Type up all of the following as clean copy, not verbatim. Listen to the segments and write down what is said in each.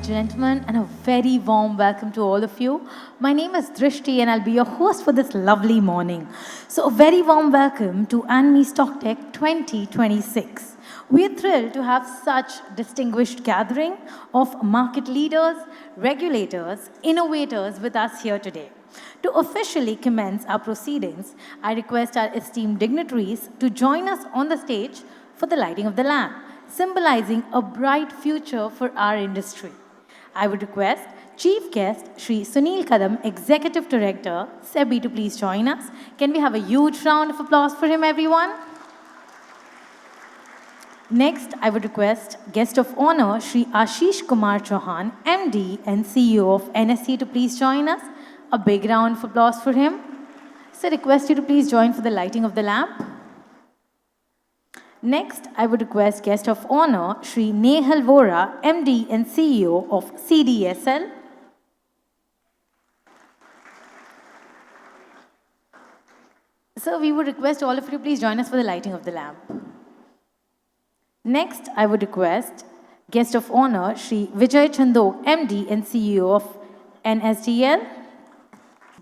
gentlemen, and a very warm welcome to all of you. My name is Drishti, and I'll be your host for this lovely morning. So, a very warm welcome to Anmi Stocktech 2026. We are thrilled to have such distinguished gathering of market leaders, regulators, innovators with us here today. To officially commence our proceedings, I request our esteemed dignitaries to join us on the stage for the lighting of the lamp, symbolizing a bright future for our industry. I would request Chief Guest Shri Sunil Kadam, Executive Director, SEBI, to please join us. Can we have a huge round of applause for him, everyone? Next, I would request Guest of Honor Shri Ashish Kumar Chauhan, MD and CEO of NSE, to please join us. A big round of applause for him. So I request you to please join for the lighting of the lamp. Next, I would request Guest of Honor, Shri Nehal Vora, MD and CEO of CDSL. So we would request all of you to please join us for the lighting of the lamp. Next, I would request Guest of Honor, Shri Vijay Chandok, MD and CEO of NSDL.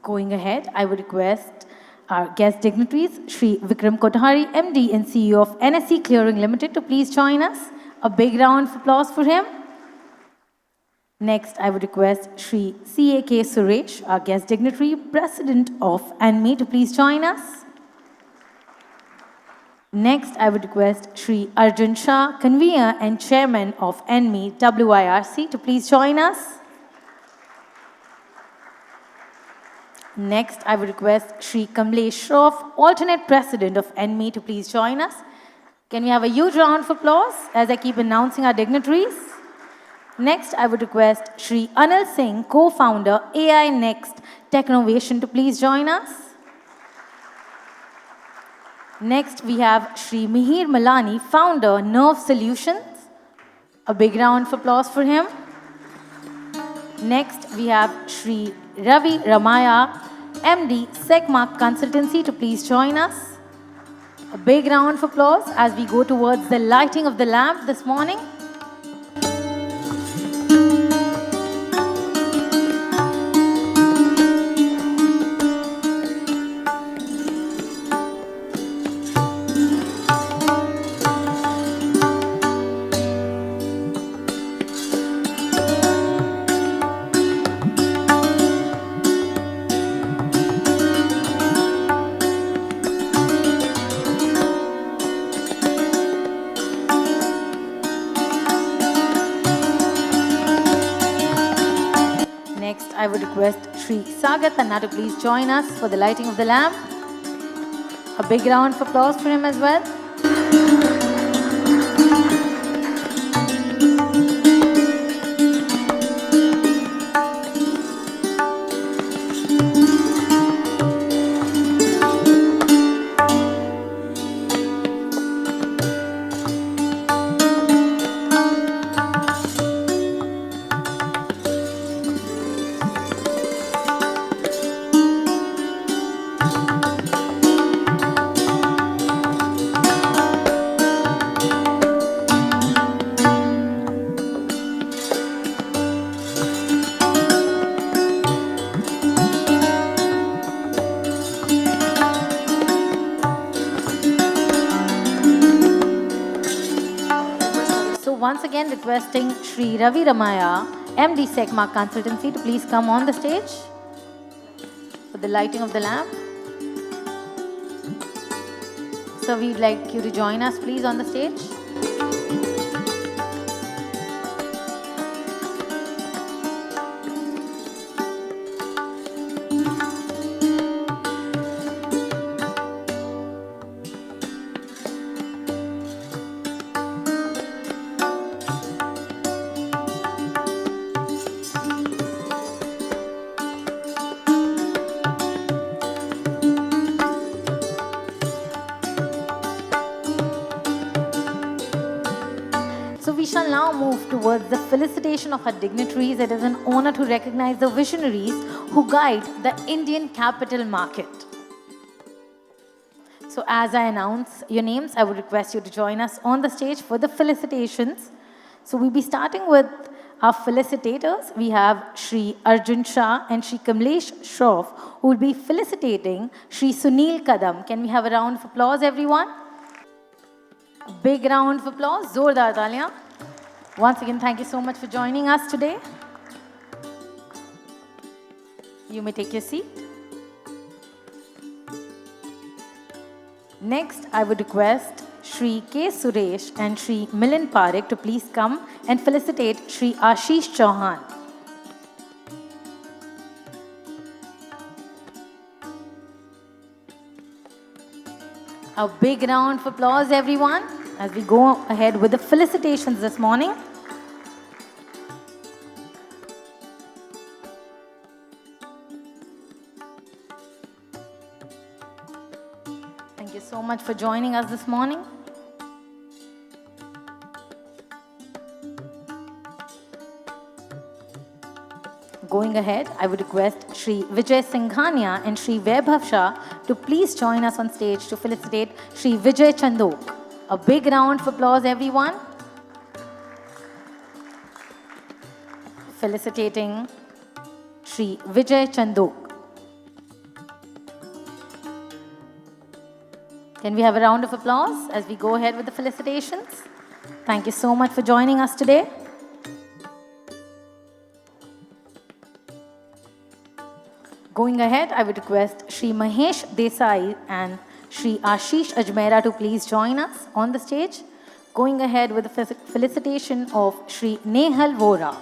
Going ahead, I would request our guest dignitaries, Shri Vikram Kothari, MD and CEO of NSE Clearing Limited, to please join us. A big round of applause for him. Next, I would request Shri CAK Suresh, our guest dignitary, President of Anmi, to please join us. Next, I would request Shri Arjun Shah, Convener and Chairman of Anmi WIRC, to please join us. Next, I would request Shri Kamlesh Shroff, Alternate President of Anmi, to please join us. Can we have a huge round of applause as I keep announcing our dignitaries? Next, I would request Shri Anil Singh, Co-Founder, AI Next Technovation, to please join us. Next, we have Shri Mihir Malani, Founder, Nerve Solutions. A big round of applause for him. Next, we have Shri Ravi Ramaya, MD, Segmark Consultancy, to please join us. A big round of applause as we go towards the lighting of the lamp this morning. Next, I would request Shri Sagar Tanna to please join us for the lighting of the lamp. A big round of applause for him as well. Once again requesting Shri Ravi Ramaya, MD Segmark Consultancy, to please come on the stage for the lighting of the lamp. So we'd like you to join us please on the stage. So we shall now move towards the felicitation of our dignitaries. It is an honor to recognize the visionaries who guide the Indian capital market. So as I announce your names, I would request you to join us on the stage for the felicitations. So we'll be starting with Our felicitators, we have Shri Arjun Shah and Shri Kamlesh Shroff, who will be felicitating Shri Sunil Kadam. Can we have a round of applause, everyone? A big round of applause. Zordar taliyan. Once again, thank you so much for joining us today. You may take your seat. Next, I would request Shri K. Suresh and Shri Milind Parekh to please come and felicitate Shri Ashish Chauhan. A big round of applause, everyone, as we go ahead with the felicitations this morning. Thank you so much for joining us this morning. Going ahead, I would request Shri Vijay Singhania and Shri Vaibhav Shah to please join us on stage to felicitate Shri Vijay Chandok. A big round of applause, everyone. Felicitating Shri Vijay Chandok. Can we have a round of applause as we go ahead with the felicitations? Thank you so much for joining us today. Going ahead, I would request Shri Mahesh Desai and Shri Ashish Ajmera to please join us on the stage. Going ahead with the felicitation of Shri Nehal Vora.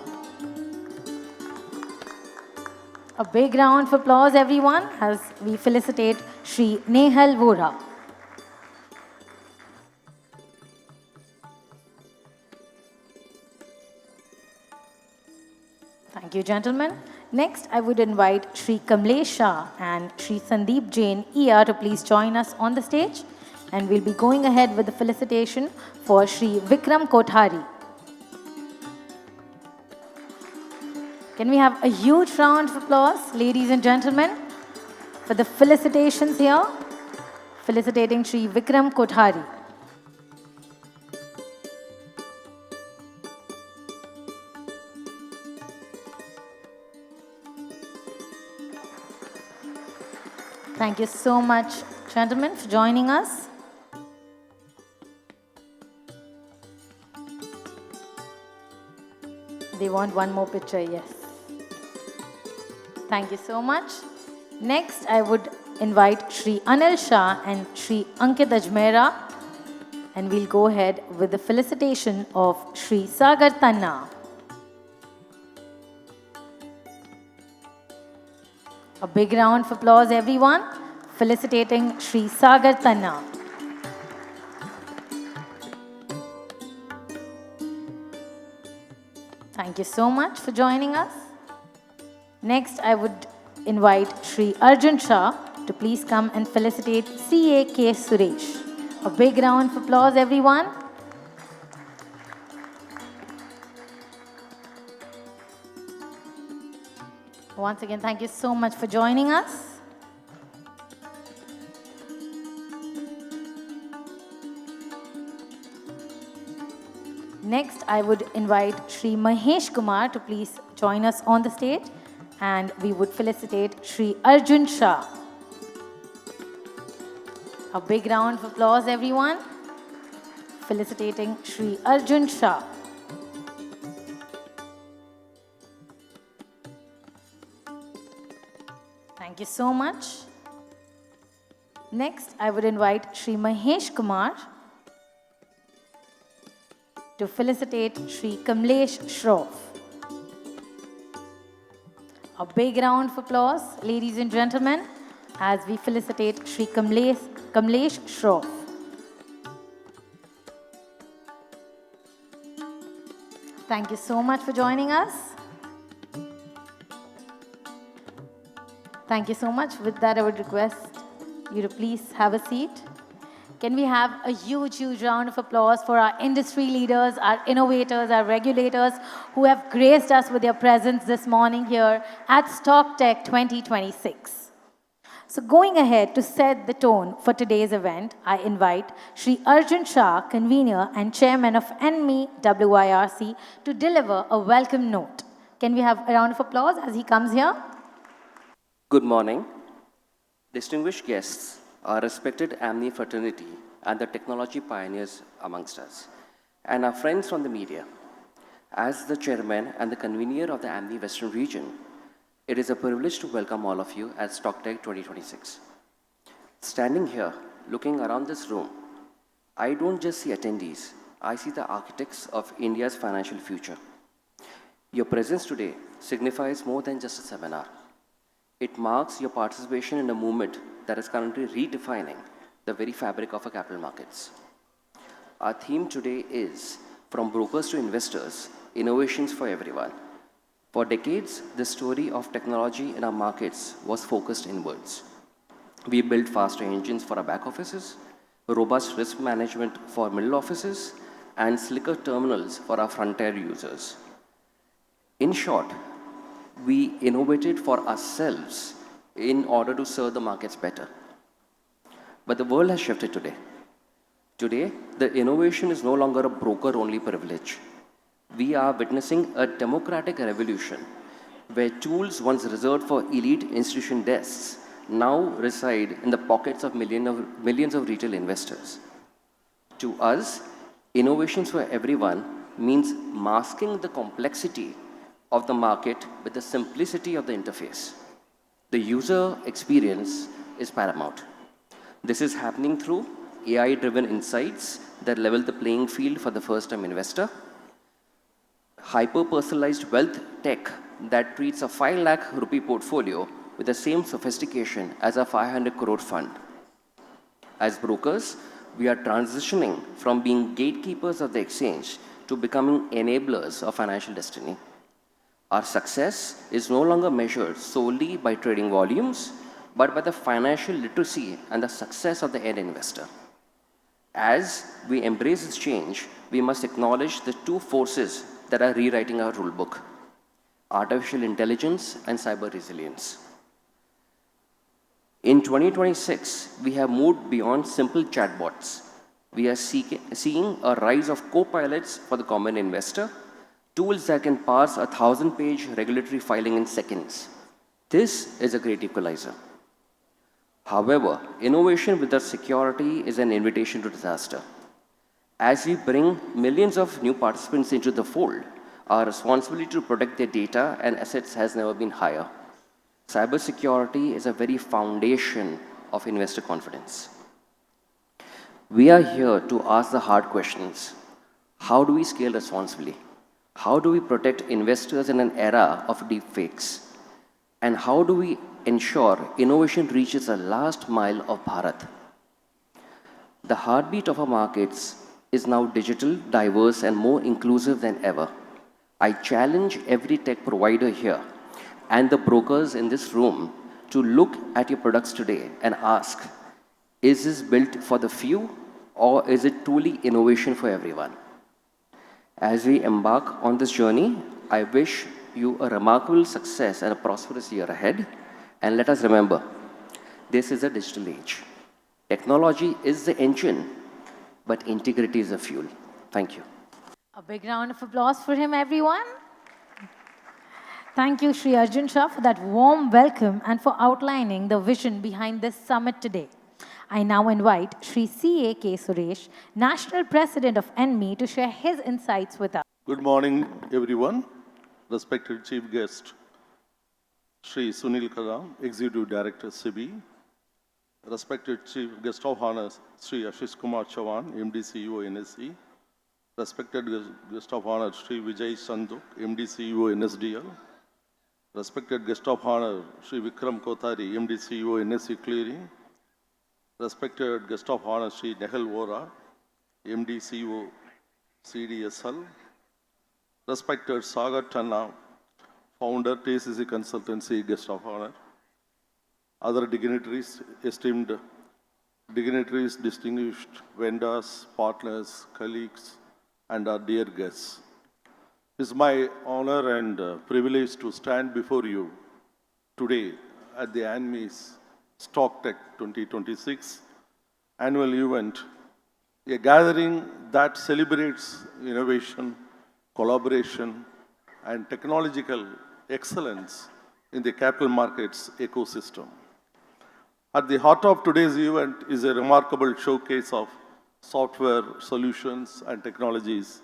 A big round of applause, everyone, as we felicitate Shri Nehal Vora. Thank you, gentlemen. Next, I would invite Shri Kamlesh Shah and Shri Sandeep Jain ER to please join us on the stage. And we'll be going ahead with the felicitation for Shri Vikram Kothari. Can we have a huge round of applause, ladies and gentlemen, for the felicitations here, felicitating Shri Vikram Kothari. Thank you so much, gentlemen, for joining us. They want one more picture, yes. Thank you so much. Next, I would invite Shri Anil Shah and Shri Ankit Ajmera, and we'll go ahead with the felicitation of Shri Sagar Tanna. A big round of applause, everyone, felicitating Shri Sagar Tanna. Thank you so much for joining us. Next, I would invite Shri Arjun Shah to please come and felicitate C.A.K. Suresh. A big round of applause, everyone. Once again, thank you so much for joining us. Next, I would invite Shri Mahesh Kumar to please join us on the stage, and we would felicitate Shri Arjun Shah. A big round of applause, everyone, felicitating Shri Arjun Shah. Thank you so much. Next, I would invite Shri Mahesh Kumar to felicitate Shri Kamlesh Shroff. A big round of applause, ladies and gentlemen, as we felicitate Shri Kamlesh Shroff. Thank you so much for joining us. Thank you so much. With that, I would request you to please have a seat. Can we have a huge, huge round of applause for our industry leaders, our innovators, our regulators who have graced us with their presence this morning here at Stocktech 2026. So going ahead to set the tone for today's event, I invite Shri Arjun Shah, convener and chairman of Anmi WIRC, to deliver a welcome note. Can we have a round of applause as he comes here? Good morning. Distinguished guests, our respected Anmi fraternity and the technology pioneers amongst us, and our friends from the media. As the chairman and the convener of the Anmi Western region, it is a privilege to welcome all of you at Stocktech 2026. Standing here, looking around this room, I don't just see attendees, I see the architects of India's financial future. Your presence today signifies more than just a seminar. It marks your participation in a movement that is currently redefining the very fabric of our capital markets. Our theme today is From Brokers to Investors, Innovations for Everyone. For decades, the story of technology in our markets was focused inwards. We built faster engines for our back offices, robust risk management for middle offices, and slicker terminals for our frontier users. In short, we innovated for ourselves in order to serve the markets better. But the world has shifted today. Today, the innovation is no longer a broker-only privilege. We are witnessing a democratic revolution where tools once reserved for elite institution desks now reside in the pockets of millions of retail investors. To us, innovations for everyone means masking the complexity of the market with the simplicity of the interface. The user experience is paramount. This is happening through AI-driven insights that level the playing field for the first-time investor, hyper-personalized wealth tech that treats a 5 lakh rupee portfolio with the same sophistication as a 500 crore fund. As brokers, we are transitioning from being gatekeepers of the exchange to becoming enablers of financial destiny. Our success is no longer measured solely by trading volumes, but by the financial literacy and the success of the end investor. As we embrace this change, we must acknowledge the two forces that are rewriting our rulebook: artificial intelligence and cyber resilience. In 2026, we have moved beyond simple chatbots. We are seeing a rise of co-pilots for the common investor, tools that can parse a 1,000-page regulatory filing in seconds. This is a great equalizer. However, innovation without security is an invitation to disaster. As we bring millions of new participants into the fold, our responsibility to protect their data and assets has never been higher. Cybersecurity is a very foundation of investor confidence. We are here to ask the hard questions. How do we scale responsibly? How do we protect investors in an era of deepfakes? And how do we ensure innovation reaches the last mile of Bharat? The heartbeat of our markets is now digital, diverse, and more inclusive than ever. I challenge every tech provider here and the brokers in this room to look at your products today and ask, is this built for the few or is it truly innovation for everyone? As we embark on this journey, I wish you a remarkable success and a prosperous year ahead. And let us remember, this is a digital age. Technology is the engine, but integrity is the fuel. Thank you. A big round of applause for him, everyone. Thank you, Shri Arjun Shah, for that warm welcome and for outlining the vision behind this summit today. I now invite Shri C.A.K. Suresh, National President of Anmi, to share his insights with us. Good morning, everyone. Respected Chief Guest, Shri Sunil Karam, Executive Director, SEBI. Respected Chief Guest of Honor, Shri Ashish Kumar Chavan, MD CEO, NSE. Respected Guest of Honor, Shri Vijay Sanduk, MD CEO, NSDL. Respected Guest of Honor, Shri Vikram Kothari, MD CEO, NSE Clearing. Respected Guest of Honor, Shri Nehal Vora, MD CEO, CDSL. Respected Sagar Tanna, Founder, TCC Consultancy, Guest of Honor. Other dignitaries, esteemed dignitaries, distinguished vendors, partners, colleagues, and our dear guests. It's my honor and privilege to stand before you today at the Anmi's Stocktech 2026 annual event, a gathering that celebrates innovation, collaboration, and technological excellence in the capital markets ecosystem. At the heart of today's event is a remarkable showcase of software solutions and technologies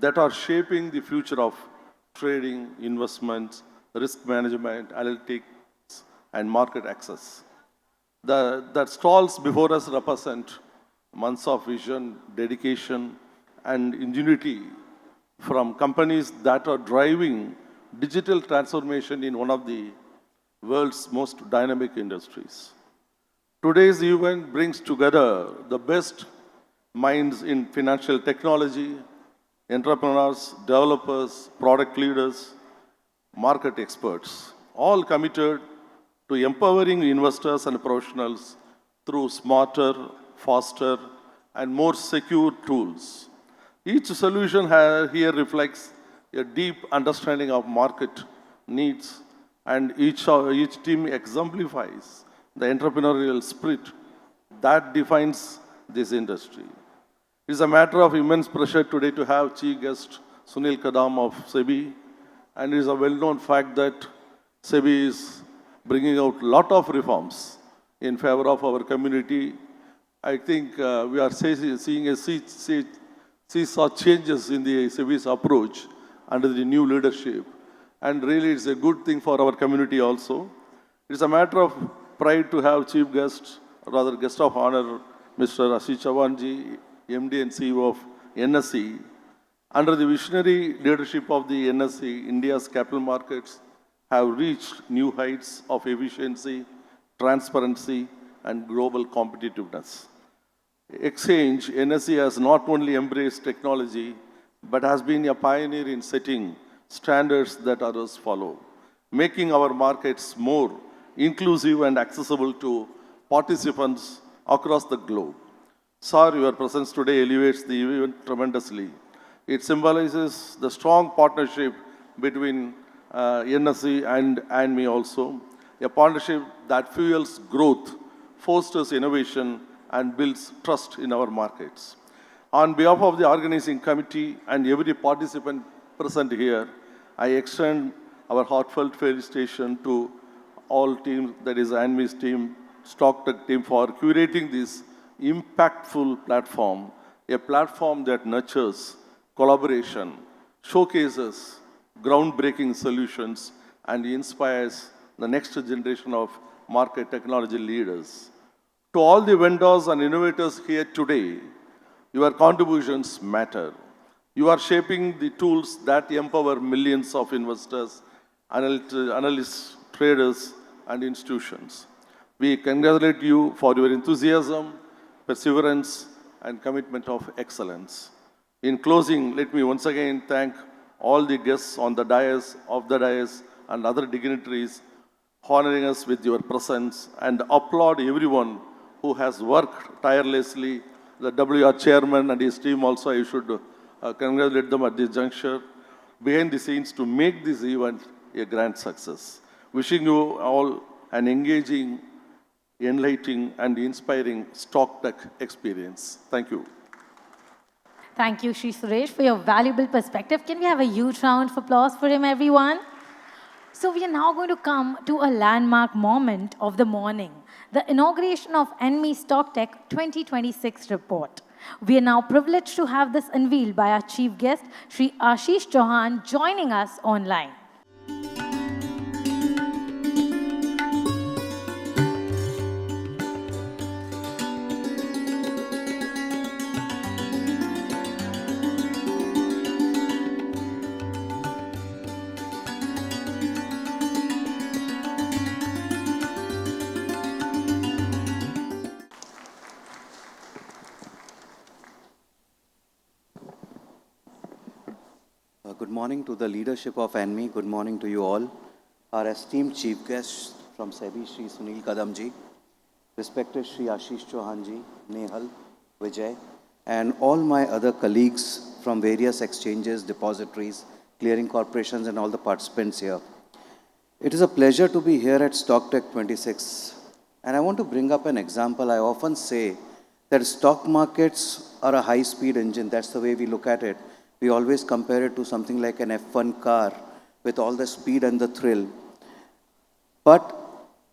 that are shaping the future of trading, investments, risk management, analytics, and market access. The stalls before us represent months of vision, dedication, and ingenuity from companies that are driving digital transformation in one of the world's most dynamic industries. Today's event brings together the best minds in financial technology, entrepreneurs, developers, product leaders, market experts, all committed to empowering investors and professionals through smarter, faster, and more secure tools. Each solution here reflects a deep understanding of market needs, and each team exemplifies the entrepreneurial spirit that defines this industry. It is a matter of immense pressure today to have chief guest Sunil Kadam of SEBI, and it is a well-known fact that SEBI is bringing out a lot of reforms in favor of our community. I think we are seeing a seesaw changes in the SEBI's approach under the new leadership, and really it's a good thing for our community also. It's a matter of pride to have chief guest, rather guest of honor, Mr. Ashish Chavanji, MD and CEO of NSE. Under the visionary leadership of the NSE, India's capital markets have reached new heights of efficiency, transparency, and global competitiveness. Exchange, NSE has not only embraced technology, but has been a pioneer in setting standards that others follow, making our markets more inclusive and accessible to participants across the globe. Sir, your presence today elevates the event tremendously. It symbolizes the strong partnership between NSE and Anmi also, a partnership that fuels growth, fosters innovation, and builds trust in our markets. On behalf of the organizing committee and every participant present here, I extend our heartfelt felicitation to all teams, that is Anmi's team, Stocktech team, for curating this impactful platform, a platform that nurtures collaboration, showcases groundbreaking solutions, and inspires the next generation of market technology leaders. To all the vendors and innovators here today, your contributions matter. You are shaping the tools that empower millions of investors, analysts, traders, and institutions. We congratulate you for your enthusiasm, perseverance, and commitment of excellence. In closing, let me once again thank all the guests on the dais, and other dignitaries honoring us with your presence, and applaud everyone who has worked tirelessly. The WR chairman and his team also, I should congratulate them at this juncture, behind the scenes to make this event a grand success. Wishing you all an engaging, enlightening, and inspiring Stocktech experience. Thank you. Thank you, Shri Suresh, for your valuable perspective. Can we have a huge round of applause for him, everyone? So we are now going to come to a landmark moment of the morning, the inauguration of Anmi Stocktech 2026 report. We are now privileged to have this unveiled by our chief guest, Shri Ashish Chauhan, joining us online. Good morning to the leadership of Anmi. Good morning to you all. Our esteemed chief guests from SEBI, Shri Sunil Kadamji, respected Shri Ashish Chauhanji, Nehal, Vijay, and all my other colleagues from various exchanges, depositories, clearing corporations, and all the participants here. It is a pleasure to be here at Stocktech 26. And I want to bring up an example. I often say that stock markets are a high-speed engine. That's the way we look at it. We always compare it to something like an F1 car with all the speed and the thrill. But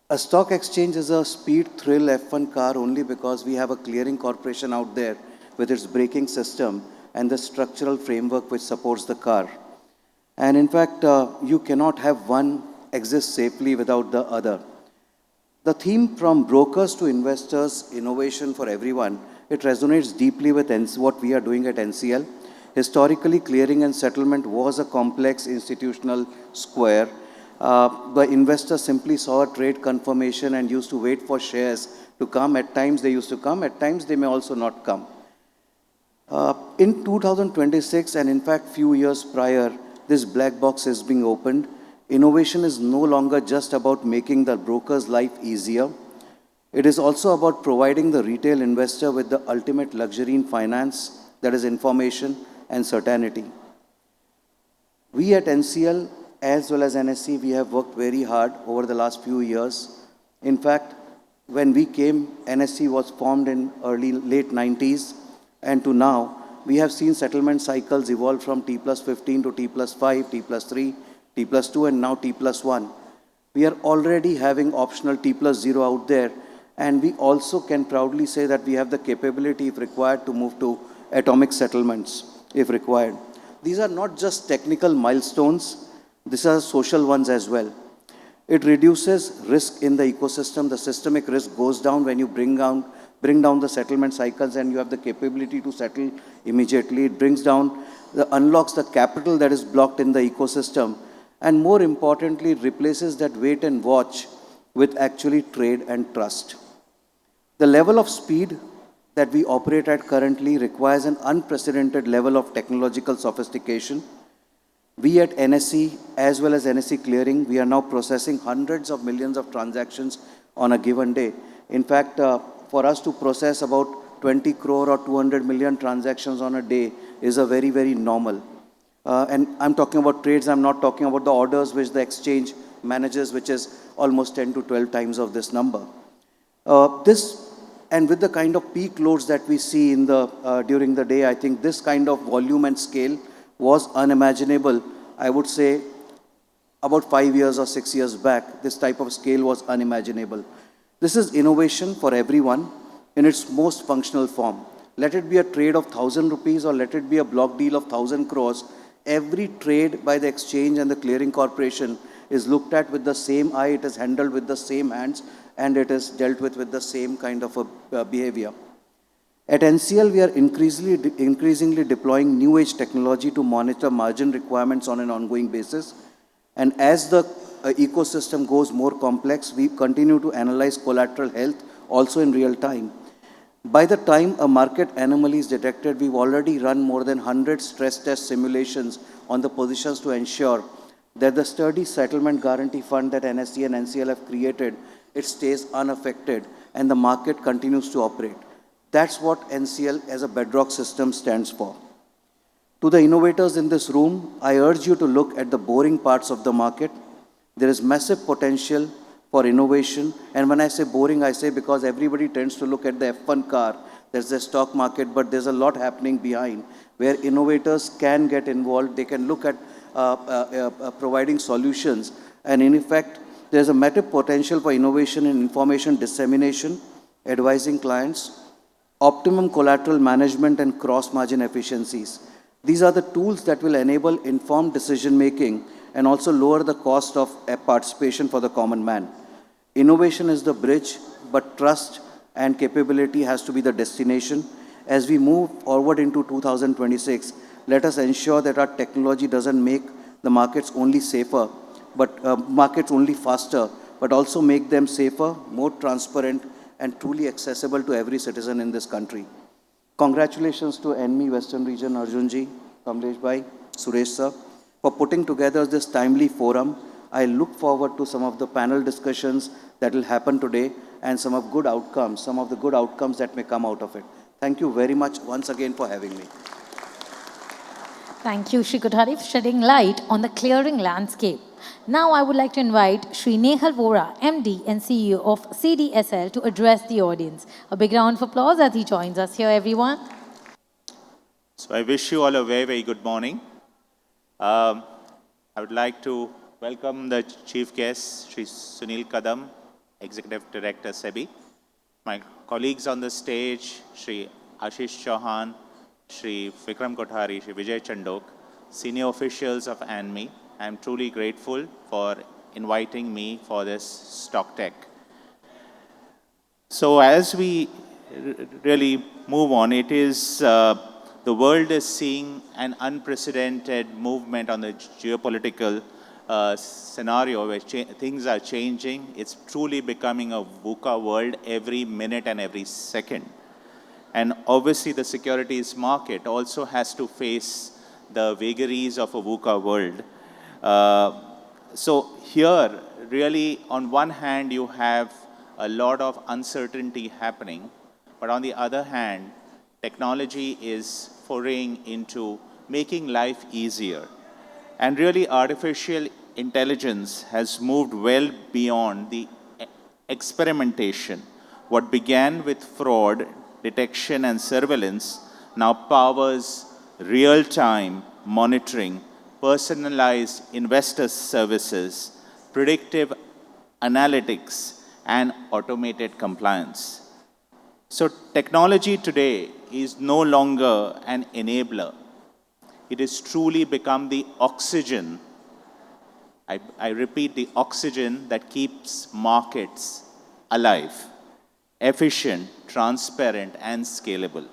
a stock exchange is a speed thrill F1 car only because we have a clearing corporation out there with its braking system and the structural framework which supports the car. And in fact, you cannot have one exist safely without the other. The theme from brokers to investors, innovation for everyone, it resonates deeply with what we are doing at NCL. Historically, clearing and settlement was a complex institutional square. The investor simply saw a trade confirmation and used to wait for shares to come. At times they used to come, at times they may also not come. In 2026, and in fact few years prior, this black box is being opened. Innovation is no longer just about making the broker's life easier. It is also about providing the retail investor with the ultimate luxury in finance, that is information and certainty. We at NCL as well as NSE, we have worked very hard over the last few years. In fact, when we came, NSE was formed in late 90s, and to now, we have seen settlement cycles evolve from T plus 15 to T plus 5, T plus 3, T plus 2, and now T plus 1. We are already having optional T plus 0 out there, and we also can proudly say that we have the capability, if required, to move to atomic settlements, if required. These are not just technical milestones, these are social ones as well. It reduces risk in the ecosystem. The systemic risk goes down when you bring down the settlement cycles and you have the capability to settle immediately. It unlocks the capital that is blocked in the ecosystem, and more importantly, it replaces that wait and watch with actually trade and trust. The level of speed that we operate at currently requires an unprecedented level of technological sophistication. We at NSE, as well as NSE Clearing, we are now processing hundreds of millions of transactions on a given day. In fact, for us to process about 20 crore or 200 million transactions on a day is a very, very normal. And I'm talking about trades, I'm not talking about the orders which the exchange manages, which is almost 10 to 12 times of this number. And with the kind of peak loads that we see during the day, I think this kind of volume and scale was unimaginable. I would say about 5 years or 6 years back, this type of scale was unimaginable. This is innovation for everyone in its most functional form. Let it be a trade of 1,000 rupees or let it be a block deal of 1,000 crores. Every trade by the exchange and the clearing corporation is looked at with the same eye, it is handled with the same hands, and it is dealt with the same kind of a behavior. At NCL, we are increasingly deploying new age technology to monitor margin requirements on an ongoing basis. And as the ecosystem goes more complex, we continue to analyze collateral health also in real time. By the time a market anomaly is detected, we've already run more than 100 stress test simulations on the positions to ensure that the sturdy settlement guarantee fund that NSE and NCL have created, it stays unaffected and the market continues to operate. That's what NCL as a bedrock system stands for. To the innovators in this room, I urge you to look at the boring parts of the market. There is massive potential for innovation. And when I say boring, I say because everybody tends to look at the F1 car, there's the stock market, but there's a lot happening behind where innovators can get involved. They can look at providing solutions. And in effect, there's a massive potential for innovation in information dissemination, advising clients, optimum collateral management, and cross-margin efficiencies. These are the tools that will enable informed decision-making and also lower the cost of participation for the common man. Innovation is the bridge, but trust and capability has to be the destination. As we move forward into 2026, let us ensure that our technology doesn't make the markets only safer, but markets only faster, but also make them safer, more transparent, and truly accessible to every citizen in this country. Congratulations to Anmi Western Region, Arjunji, Kamlesh Bhai, Suresh sir, for putting together this timely forum. I look forward to some of the panel discussions that will happen today and some of the good outcomes that may come out of it. Thank you very much once again for having me. Thank you, Shri Kothari, for shedding light on the clearing landscape. Now I would like to invite Shri Nehal Vora, MD and CEO of CDSL, to address the audience. A big round of applause as he joins us here, everyone. So I wish you all a very, very good morning. I would like to welcome the chief guest, Sri Sunil Kadam, Executive Director, SEBI. My colleagues on the stage, Sri Ashish Chauhan, Sri Vikram Kothari, Sri Vijay Chandok, senior officials of Anmi. I am truly grateful for inviting me for this Stocktech. So as we really move on, it is the world is seeing an unprecedented movement on the geopolitical scenario where things are changing. It's truly becoming a VUCA world every minute and every second. And obviously the securities market also has to face the vagaries of a VUCA world. So here, really, on one hand, you have a lot of uncertainty happening, but on the other hand, technology is foraying into making life easier. And really, artificial intelligence has moved well beyond the experimentation. What began with fraud, detection, and surveillance now powers real-time monitoring, personalized investor services, predictive analytics, and automated compliance. So technology today is no longer an enabler. It has truly become the oxygen, I repeat, the oxygen that keeps markets alive, efficient, transparent, and scalable.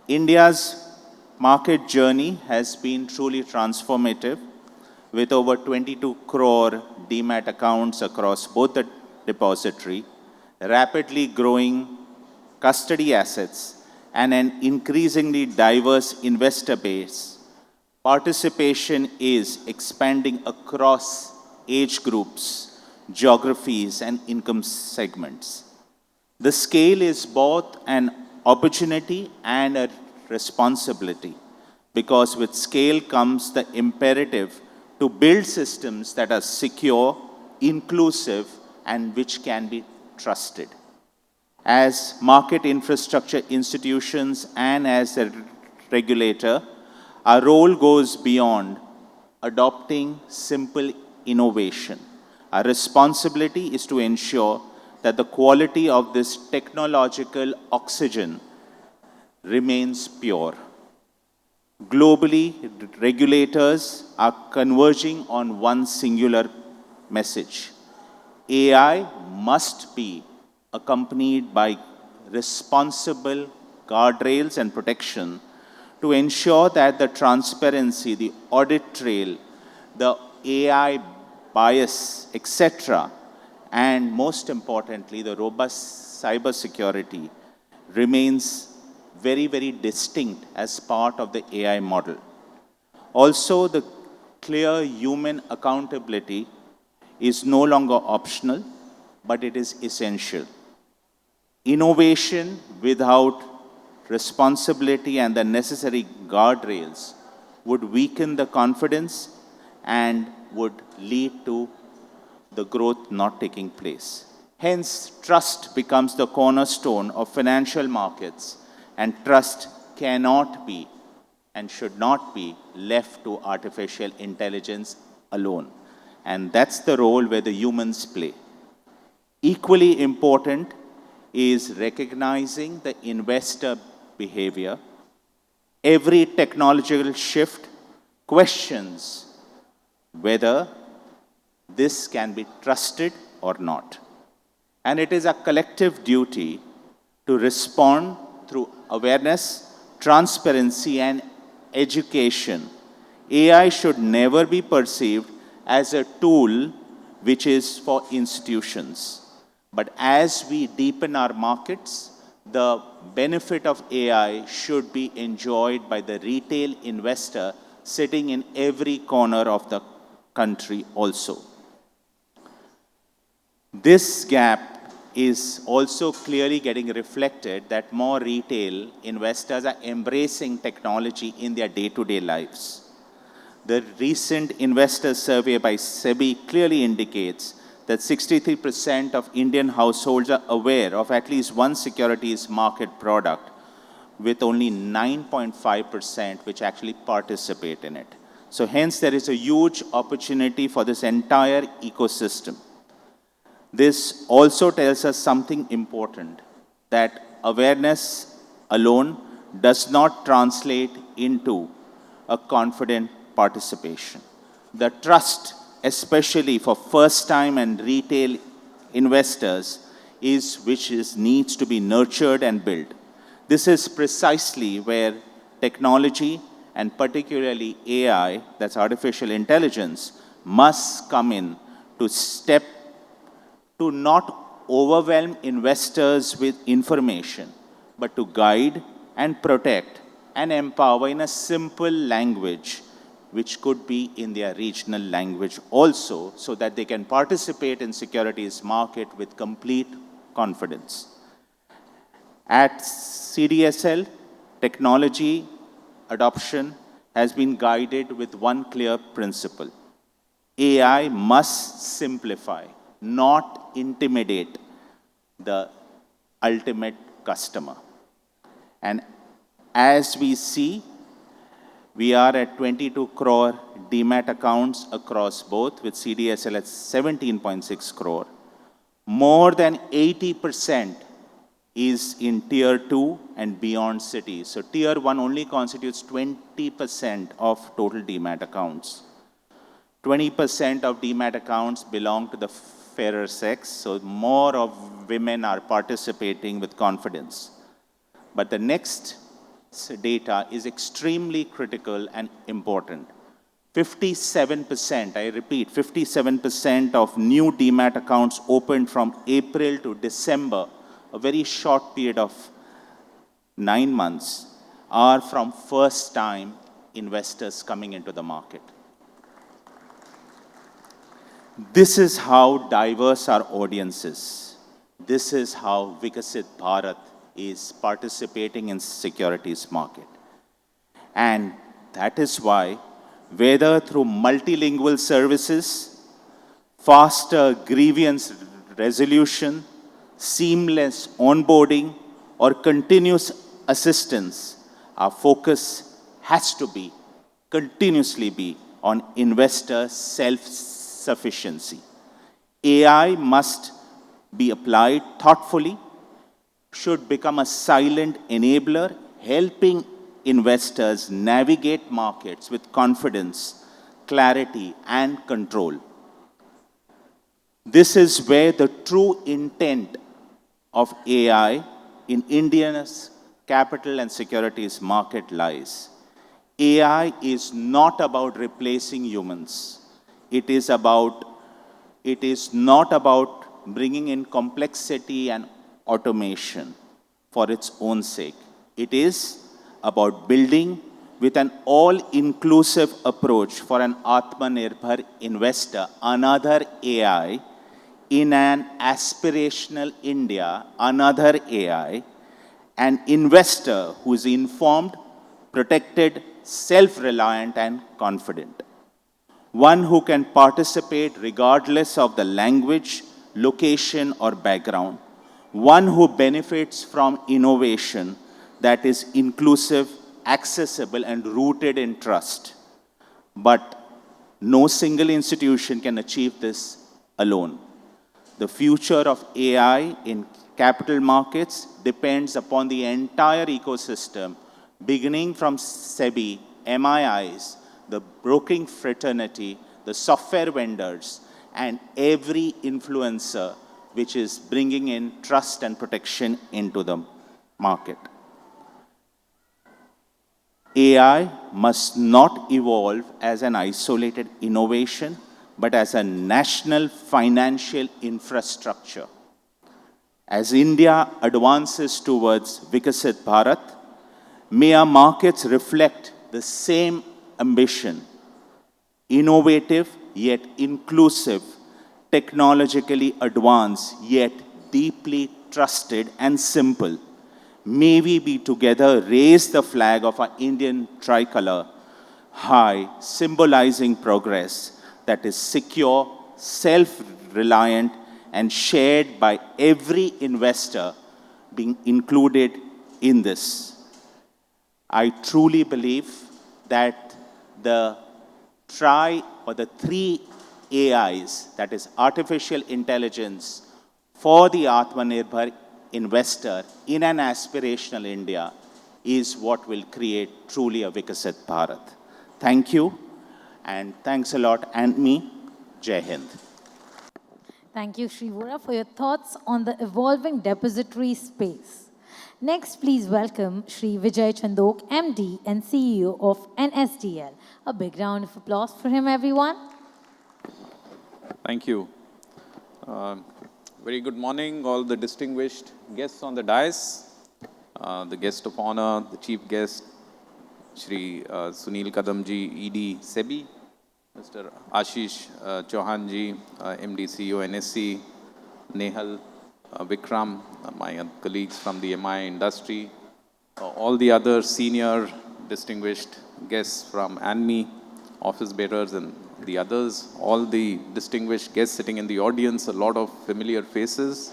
India's market journey has been truly transformative, with over 22 crore demat accounts across both the depository, rapidly growing custody assets, and an increasingly diverse investor base. Participation is expanding across age groups, geographies, and income segments. The scale is both an opportunity and a responsibility, because with scale comes the imperative to build systems that are secure, inclusive, and which can be trusted. As market infrastructure institutions and as a regulator, our role goes beyond adopting simple innovation. Our responsibility is to ensure that the quality of this technological oxygen remains pure. Globally, regulators are converging on one singular message. AI must be accompanied by responsible guardrails and protection to ensure that the transparency, the audit trail, the AI bias, etc., and most importantly, the robust cybersecurity remains very, very distinct as part of the AI model. Also, the clear human accountability is no longer optional, but it is essential. Innovation without responsibility and the necessary guardrails would weaken the confidence and would lead to the growth not taking place. Hence, trust becomes the cornerstone of financial markets, and trust cannot be and should not be left to artificial intelligence alone. And that's the role where the humans play. Equally important is recognizing the investor behavior. Every technological shift questions whether this can be trusted or not. And it is a collective duty to respond through awareness, transparency, and education. AI should never be perceived as a tool which is for institutions. But as we deepen our markets, the benefit of AI should be enjoyed by the retail investor sitting in every corner of the country also. This gap is also clearly getting reflected that more retail investors are embracing technology in their day-to-day lives. The recent investor survey by SEBI clearly indicates that 63% of Indian households are aware of at least one securities market product, with only 9.5% which actually participate in it. So hence there is a huge opportunity for this entire ecosystem. This also tells us something important, that awareness alone does not translate into a confident participation. The trust, especially for first-time and retail investors, needs to be nurtured and built. This is precisely where technology, and particularly AI, that's artificial intelligence, must come in to not overwhelm investors with information, but to guide and protect and empower in a simple language, which could be in their regional language also, so that they can participate in securities market with complete confidence. At CDSL, technology adoption has been guided with one clear principle. AI must simplify, not intimidate the ultimate customer. And as we see, we are at 22 crore demat accounts across both, with CDSL at 17.6 crore. More than 80% is in Tier 2 and beyond cities. So Tier 1 only constitutes 20% of total demat accounts. 20% of demat accounts belong to the fairer sex, so more of women are participating with confidence. But the next data is extremely critical and important. 57%, I repeat, 57% of new demat accounts opened from April to December, a very short period of 9 months, are from first-time investors coming into the market. This is how diverse our audience is. This is how Vikasit Bharat is participating in securities market. And that is why, whether through multilingual services, faster grievance resolution, seamless onboarding, or continuous assistance, our focus has to be, continuously be, on investor self-sufficiency. AI must be applied thoughtfully, should become a silent enabler, helping investors navigate markets with confidence, clarity, and control. This is where the true intent of AI in India's capital and securities market lies. AI is not about replacing humans. It is not about bringing in complexity and automation for its own sake. It is about building with an all-inclusive approach for an Atmanirbhar investor, another AI, in an aspirational India, another AI, an investor who is informed, protected, self-reliant, and confident. One who can participate regardless of the language, location, or background. One who benefits from innovation that is inclusive, accessible, and rooted in trust. But no single institution can achieve this alone. The future of AI in capital markets depends upon the entire ecosystem, beginning from SEBI, MIIs, the broking fraternity, the software vendors, and every influencer which is bringing in trust and protection into the market. AI must not evolve as an isolated innovation, but as a national financial infrastructure. As India advances towards Vikasit Bharat, may our markets reflect the same ambition: innovative yet inclusive, technologically advanced yet deeply trusted and simple. May we be together raise the flag of our Indian tricolor high, symbolizing progress that is secure, self-reliant, and shared by every investor being included in this. I truly believe that the the three AIs, that is artificial intelligence, for the Atmanirbhar investor in an aspirational India is what will create truly a Vikasit Bharat. Thank you, and thanks a lot, Anmi. Jai Hind. Thank you, Sri Vora, for your thoughts on the evolving depository space. Next, please welcome Sri Vijay Chandok, MD and CEO of NSDL. A big round of applause for him, everyone. Thank you. Very good morning, all the distinguished guests on the dais, the guest of honor, the chief guest, Shri Sunil Kadamji, ED, SEBI, Mr. Ashish Chauhanji, MD, CEO, NSC, Nehal, Vikram, my colleagues from the MI industry, all the other senior distinguished guests from Anmi, office bearers and the others, all the distinguished guests sitting in the audience, a lot of familiar faces.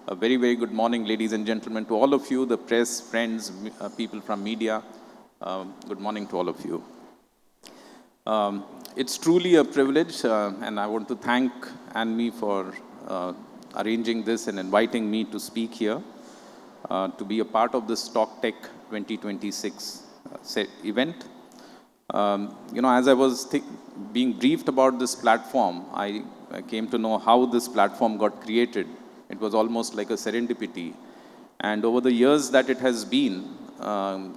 A very, very good morning, ladies and gentlemen, to all of you, the press, friends, people from media. Good morning to all of you. It's truly a privilege, and I want to thank Anmi for arranging this and inviting me to speak here, to be a part of the Stocktech 2026 event. As I was being briefed about this platform, I came to know how this platform got created. It was almost like a serendipity. And over the years that it has been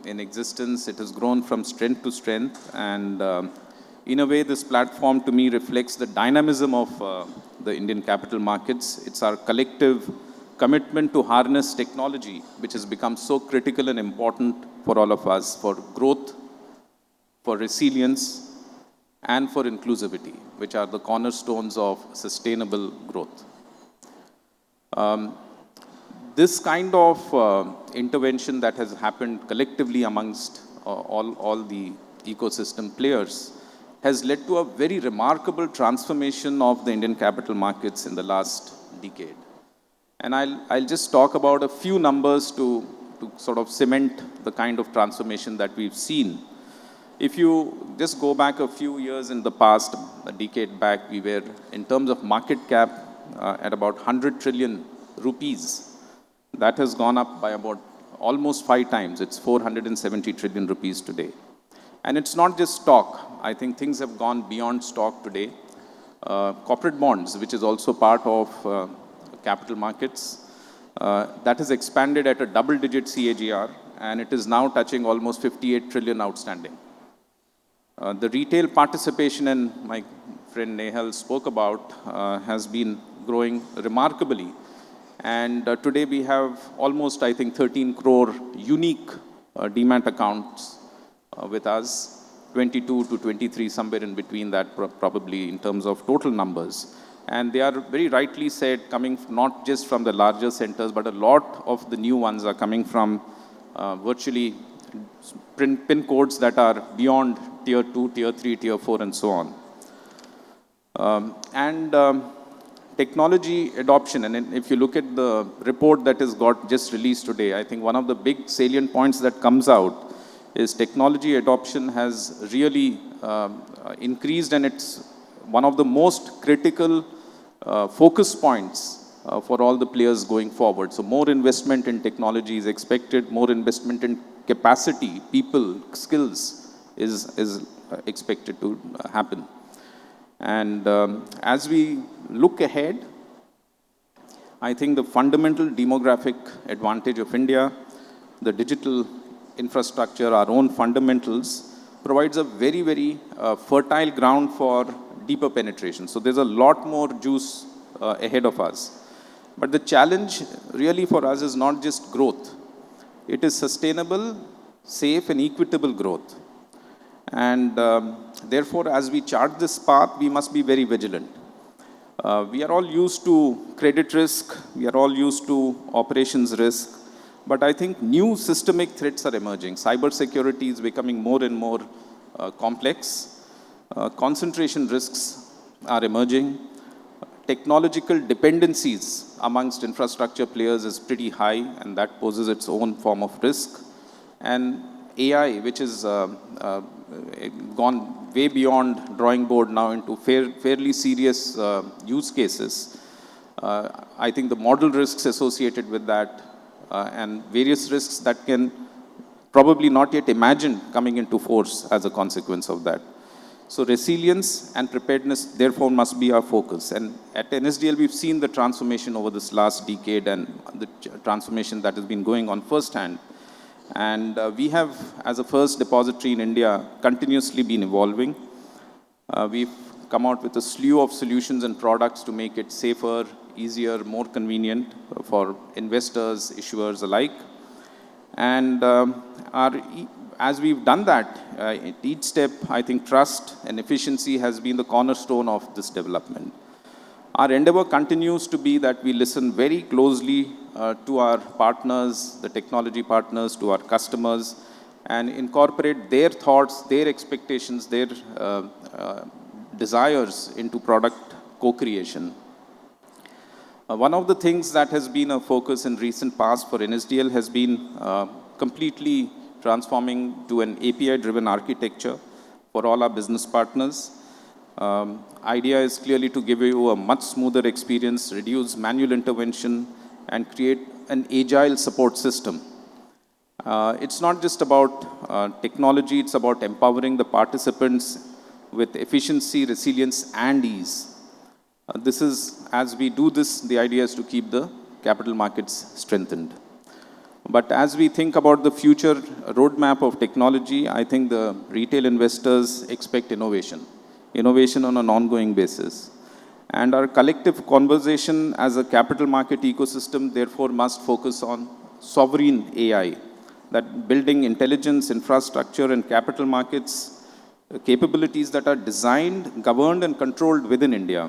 in existence, it has grown from strength to strength. And in a way, this platform to me reflects the dynamism of the Indian capital markets. It's our collective commitment to harness technology, which has become so critical and important for all of us, for growth, for resilience, and for inclusivity, which are the cornerstones of sustainable growth. This kind of intervention that has happened collectively amongst all the ecosystem players has led to a very remarkable transformation of the Indian capital markets in the last decade. And I'll just talk about a few numbers to sort of cement the kind of transformation that we've seen. If you just go back a few years in the past, a decade back, we were, in terms of market cap, at about 100 trillion rupees. That has gone up by about almost 5 times. It's 470 trillion rupees today. And it's not just stock. I think things have gone beyond stock today. Corporate bonds, which is also part of capital markets, that has expanded at a double-digit CAGR, and it is now touching almost 58 trillion outstanding. The retail participation, and my friend Nehal spoke about, has been growing remarkably. And today we have almost, I think, 13 crore unique demat accounts with us, 22 to 23, somewhere in between that probably in terms of total numbers. And they are very rightly said, coming not just from the larger centers, but a lot of the new ones are coming from virtually pin codes that are beyond tier 2, tier 3, tier 4, and so on. Technology adoption, and if you look at the report that has got just released today, I think one of the big salient points that comes out is technology adoption has really increased, and it's one of the most critical focus points for all the players going forward. So more investment in technology is expected, more investment in capacity, people, skills is expected to happen. And as we look ahead, I think the fundamental demographic advantage of India, the digital infrastructure, our own fundamentals, provides a very, very fertile ground for deeper penetration. So there's a lot more juice ahead of us. But the challenge really for us is not just growth. It is sustainable, safe, and equitable growth. And therefore, as we chart this path, we must be very vigilant. We are all used to credit risk, we are all used to operations risk, but I think new systemic threats are emerging. Cybersecurity is becoming more and more complex. Concentration risks are emerging. Technological dependencies amongst infrastructure players is pretty high, and that poses its own form of risk. And AI, which has gone way beyond drawing board now into fairly serious use cases. I think the model risks associated with that and various risks that can probably not yet imagined coming into force as a consequence of that. So resilience and preparedness, therefore, must be our focus. And at NSDL, we've seen the transformation over this last decade and the transformation that has been going on firsthand. And we have, as a first depository in India, continuously been evolving. We've come out with a slew of solutions and products to make it safer, easier, more convenient for investors, issuers alike. And as we've done that, at each step, I think trust and efficiency has been the cornerstone of this development. Our endeavor continues to be that we listen very closely to our partners, the technology partners, to our customers, and incorporate their thoughts, their expectations, their desires into product co-creation. One of the things that has been a focus in recent past for NSDL has been completely transforming to an API-driven architecture for all our business partners. Idea is clearly to give you a much smoother experience, reduce manual intervention, and create an agile support system. It's not just about technology, it's about empowering the participants with efficiency, resilience, and ease. This is, as we do this, the idea is to keep the capital markets strengthened. But as we think about the future roadmap of technology, I think the retail investors expect innovation on an ongoing basis. And our collective conversation as a capital market ecosystem, therefore, must focus on sovereign AI, that building intelligence, infrastructure, and capital markets capabilities that are designed, governed, and controlled within India.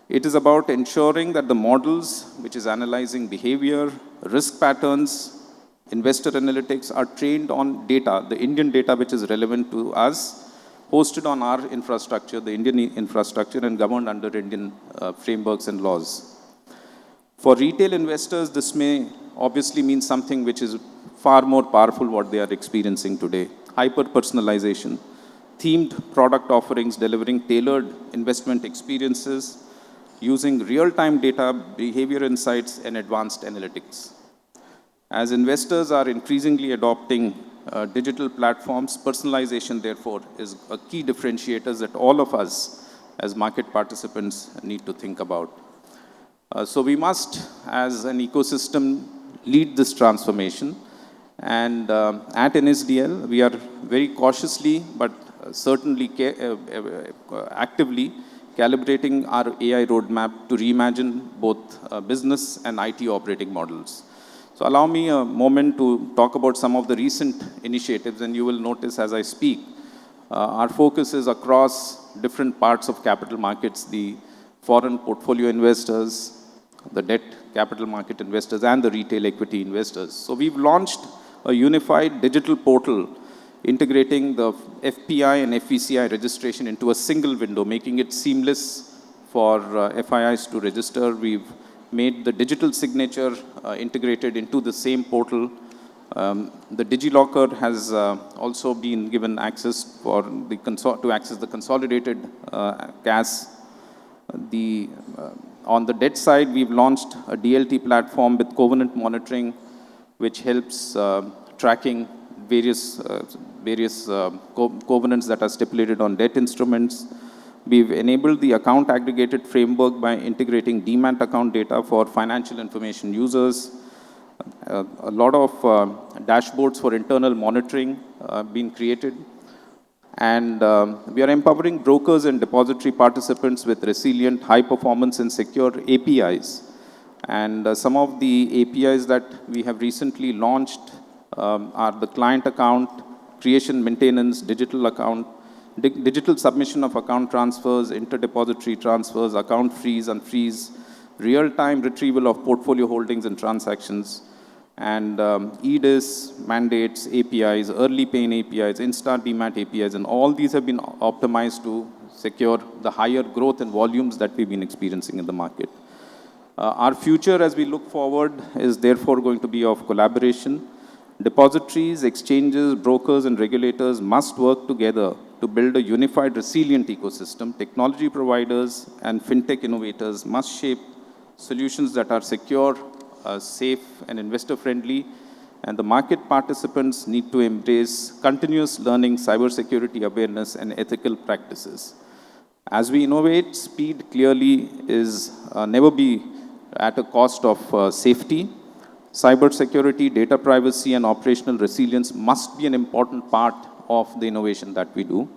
It is about ensuring that the models, which is analyzing behavior, risk patterns, investor analytics, are trained on data, the Indian data which is relevant to us, hosted on our infrastructure, the Indian infrastructure, and governed under Indian frameworks and laws. For retail investors, this may obviously mean something which is far more powerful what they are experiencing today. Hyper-personalization, themed product offerings delivering tailored investment experiences, using real-time data, behavior insights, and advanced analytics. As investors are increasingly adopting digital platforms, personalization, therefore, is a key differentiator that all of us as market participants need to think about. So we must, as an ecosystem, lead this transformation. And at NSDL, we are very cautiously, but certainly actively calibrating our AI roadmap to reimagine both business and IT operating models. So allow me a moment to talk about some of the recent initiatives, and you will notice as I speak, our focus is across different parts of capital markets, the foreign portfolio investors, the debt capital market investors, and the retail equity investors. So we've launched a unified digital portal integrating the FPI and FVCI registration into a single window, making it seamless for FIIs to register. We've made the digital signature integrated into the same portal. The DigiLocker has also been given access for to access the consolidated CAS. On the debt side, we've launched a DLT platform with covenant monitoring, which helps tracking various covenants that are stipulated on debt instruments. We've enabled the account aggregated framework by integrating demat account data for financial information users. A lot of dashboards for internal monitoring being created. And we are empowering brokers and depository participants with resilient, high performance and secure APIs. And some of the APIs that we have recently launched are the client account, creation, maintenance, digital account, digital submission of account transfers, inter-depository transfers, account freeze, unfreeze, real-time retrieval of portfolio holdings and transactions, and EDIS, mandates, APIs, early pay-in APIs, Insta Demat APIs, and all these have been optimized to secure the higher growth and volumes that we've been experiencing in the market. Our future as we look forward is therefore going to be of collaboration. Depositories, exchanges, brokers, and regulators must work together to build a unified, resilient ecosystem. Technology providers and fintech innovators must shape solutions that are secure, safe, and investor-friendly. And the market participants need to embrace continuous learning, cybersecurity awareness, and ethical practices. As we innovate, speed clearly is never be at a cost of safety. Cybersecurity, data privacy, and operational resilience must be an important part of the innovation that we do.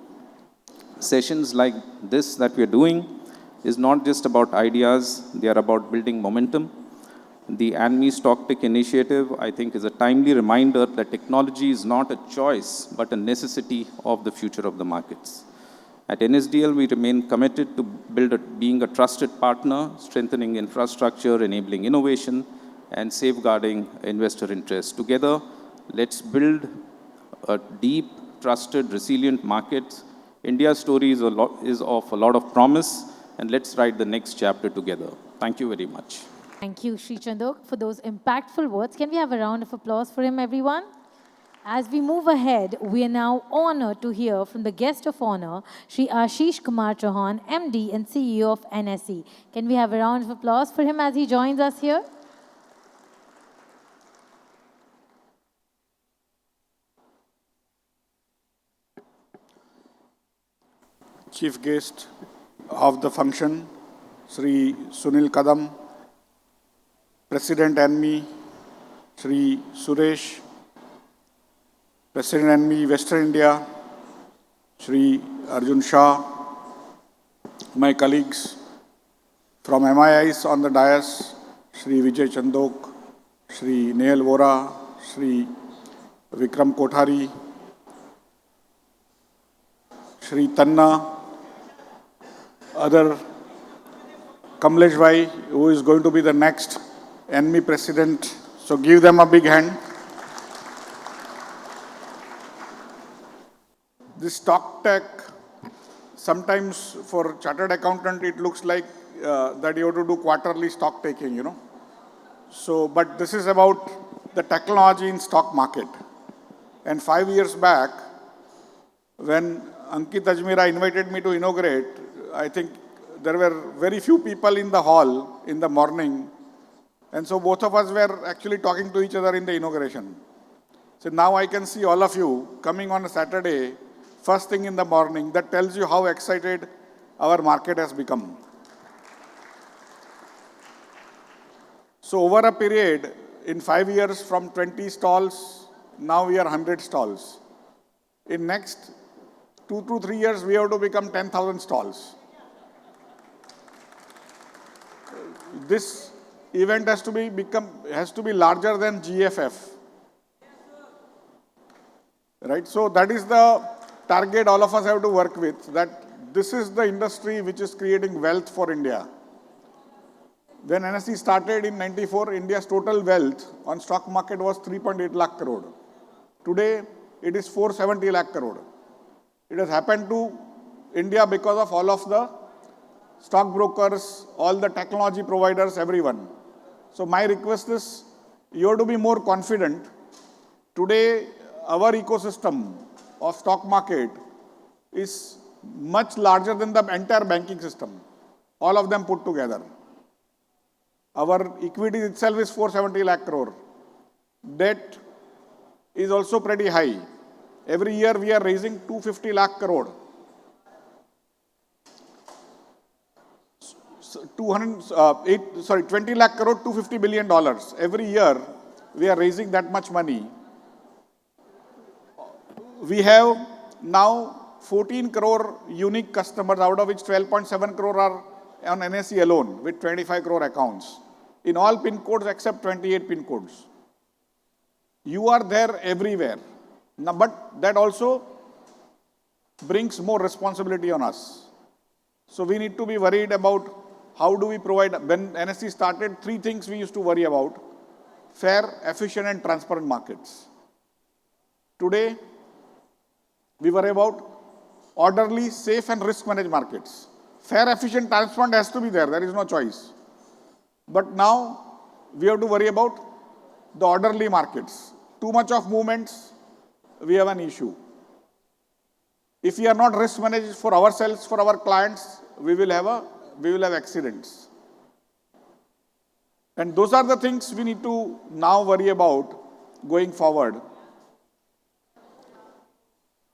Sessions like this that we are doing is not just about ideas, they are about building momentum. The Anmi Stocktech initiative, I think, is a timely reminder that technology is not a choice, but a necessity of the future of the markets. At NSDL, we remain committed to being a trusted partner, strengthening infrastructure, enabling innovation, and safeguarding investor interests. Together, let's build a deep, trusted, resilient market. India's story is of a lot of promise, and let's write the next chapter together. Thank you very much. Thank you, Sri Chandok, for those impactful words. Can we have a round of applause for him, everyone? As we move ahead, we are now honored to hear from the guest of honor, Sri Ashish Kumar Chauhan, MD and CEO of NSE. Can we have a round of applause for him as he joins us here? Chief guest of the function, Sri Sunil Kadam, President Anmi, Sri Suresh, President Anmi Western India, Sri Arjun Shah, my colleagues from MIIs on the dais, Sri Vijay Chandok, Sri Nehal Vora, Sri Vikram Kothari, Sri Tanna, other Kamlesh Bhai, who is going to be the next Anmi president. So give them a big hand. This Stocktech, sometimes for chartered accountant, it looks like that you have to do quarterly stock taking, you know. So, but this is about the technology in stock market. And 5 years back, when Ankit Ajmera invited me to inaugurate, I think there were very few people in the hall in the morning. And so both of us were actually talking to each other in the inauguration. So now I can see all of you coming on a Saturday, first thing in the morning. That tells you how excited our market has become. So over a period, in 5 years, from 20 stalls, now we are 100 stalls. In next 2 to 3 years, we have to become 10,000 stalls. This event has to be larger than GFF. Right? So that is the target all of us have to work with, that this is the industry which is creating wealth for India. When NSE started in 94, India's total wealth on stock market was 3.8 lakh crore. Today, it is 470 lakh crore. It has happened to India because of all of the stockbrokers, all the technology providers, everyone. So my request is, you have to be more confident. Today, our ecosystem of stock market is much larger than the entire banking system, all of them put together. Our equity itself is 470 lakh crore. Debt is also pretty high. Every year we are raising 250 lakh crore. 20 lakh crore, $250 billion. Every year we are raising that much money. We have now 14 crore unique customers, out of which 12.7 crore are on NSE alone, with 25 crore accounts. In all PIN codes except 28 PIN codes. You are there everywhere. Now, but that also brings more responsibility on us. So we need to be worried about how do we provide. When NSE started, three things we used to worry about: fair, efficient, and transparent markets. Today, we worry about orderly, safe, and risk managed markets. Fair, efficient, transparent has to be there. There is no choice. But now, we have to worry about the orderly markets. Too much of movements, we have an issue. If we are not risk managed for ourselves, for our clients, we will have accidents. And those are the things we need to now worry about going forward.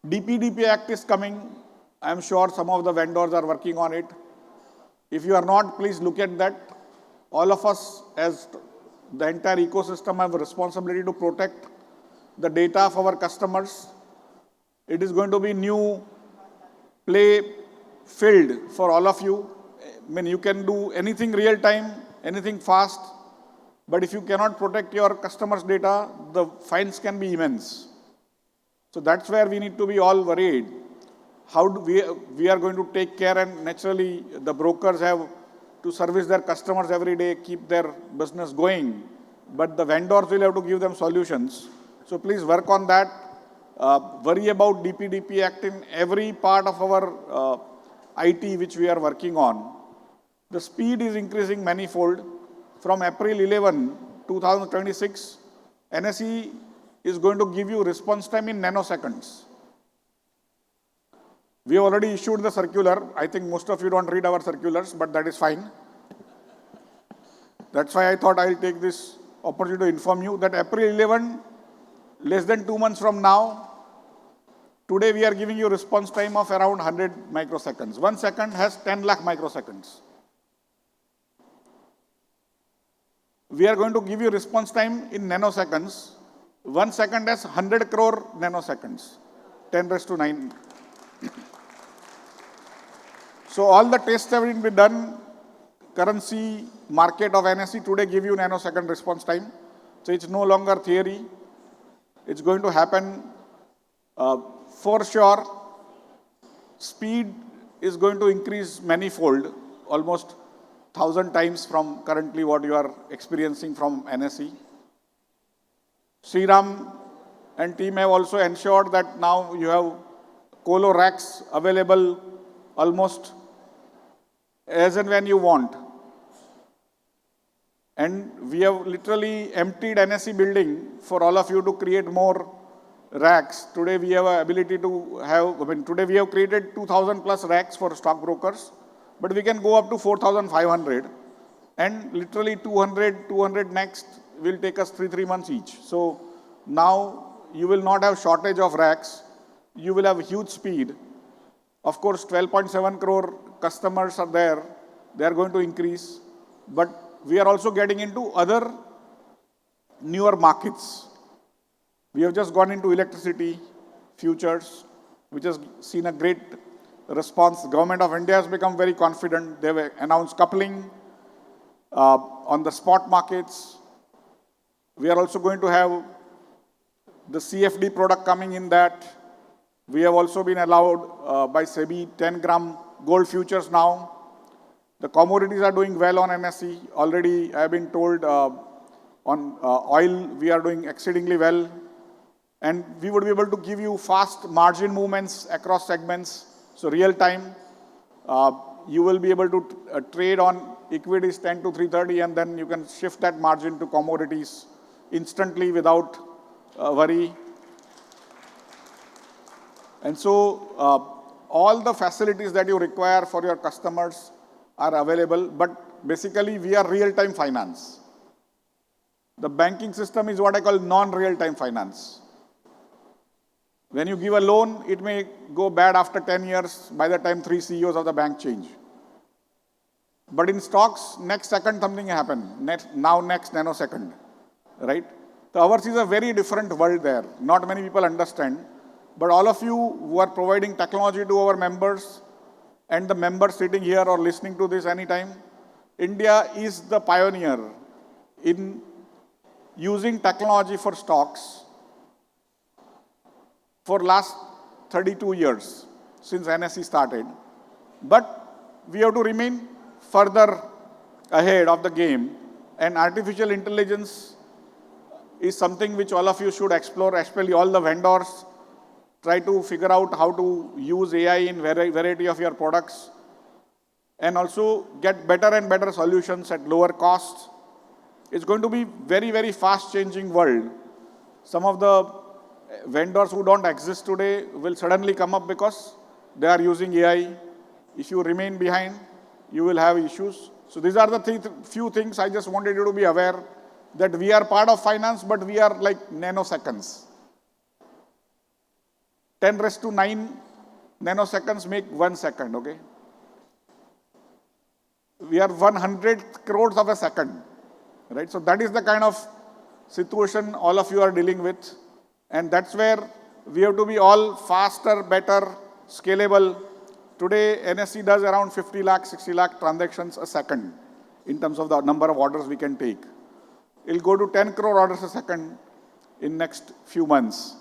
DPDP Act is coming. I am sure some of the vendors are working on it. If you are not, please look at that. All of us, as the entire ecosystem, have a responsibility to protect the data of our customers. It is going to be new play field for all of you. I mean, you can do anything real time, anything fast, but if you cannot protect your customers' data, the fines can be immense. So that's where we need to be all worried. How do we are going to take care, and naturally the brokers have to service their customers every day, keep their business going, but the vendors will have to give them solutions. So please work on that. Worry about DPDP Act in every part of our IT which we are working on. The speed is increasing manifold. From April 11, 2026, NSE is going to give you response time in nanoseconds. We have already issued the circular. I think most of you don't read our circulars, but that is fine. That's why I thought I'll take this opportunity to inform you that April 11, less than 2 months from now, today we are giving you response time of around 100 microseconds. 1 second has 10 lakh microseconds. We are going to give you response time in nanoseconds. 1 second has 100 crore nanoseconds. 10 raised to 9. So all the tests have been done. Currency market of NSE today give you nanosecond response time. So it's no longer theory. It's going to happen for sure. Speed is going to increase manifold, almost 1,000 times from currently what you are experiencing from NSE. Sriram and team have also ensured that now you have colo racks available almost as and when you want. And we have literally emptied NSE building for all of you to create more racks. Today we have an ability to have, today we have created 2,000 plus racks for stockbrokers, but we can go up to 4,500. And literally 200 next will take us 3 months each. So now you will not have shortage of racks. You will have huge speed. Of course, 12.7 crore customers are there. They are going to increase. But we are also getting into other newer markets. We have just gone into electricity futures, which has seen a great response. The government of India has become very confident. They have announced coupling on the spot markets. We are also going to have the CFD product coming in that. We have also been allowed by SEBI 10-gram gold futures now. The commodities are doing well on NSE. Already I have been told on oil we are doing exceedingly well. And we would be able to give you fast margin movements across segments. So real time, you will be able to trade on equities 10 to 3:30 and then you can shift that margin to commodities instantly without worry. And so all the facilities that you require for your customers are available, but basically we are real-time finance. The banking system is what I call non-real-time finance. When you give a loan, it may go bad after 10 years by the time 3 CEOs of the bank change. But in stocks, next second something happen. Next nanosecond, right? So ours is a very different world there. Not many people understand. But all of you who are providing technology to our members and the members sitting here or listening to this anytime, India is the pioneer in using technology for stocks for last 32 years. since NSE started. But we have to remain further ahead of the game, and artificial intelligence is something which all of you should explore, especially all the vendors. Try to figure out how to use AI in variety of your products, and also get better and better solutions at lower costs. It's going to be very, very fast changing world. Some of the vendors who don't exist today will suddenly come up because they are using AI. If you remain behind, you will have issues. So these are the few things I just wanted you to be aware, that we are part of finance, but we are like nanoseconds. 10⁹ nanoseconds make 1 second, okay? We are 100th crores of a second, right? So that is the kind of situation all of you are dealing with. And that's where we have to be all faster, better, scalable. Today, NSE does around 50 lakh, 60 lakh transactions a second in terms of the number of orders we can take. It'll go to 10 crore orders a second in next few months.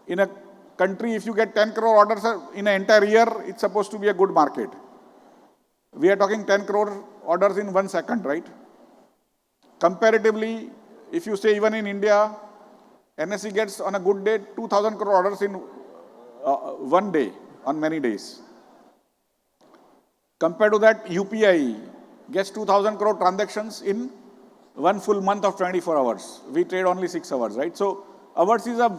In a country, if you get 10 crore orders in an entire year, it's supposed to be a good market. We are talking 10 crore orders in 1 second, right? Comparatively, if you say even in India, NSE gets on a good day 2,000 crore orders in 1 day, on many days. Compared to that, UPI gets 2,000 crore transactions in 1 full month of 24 hours. We trade only 6 hours, right? So ours is a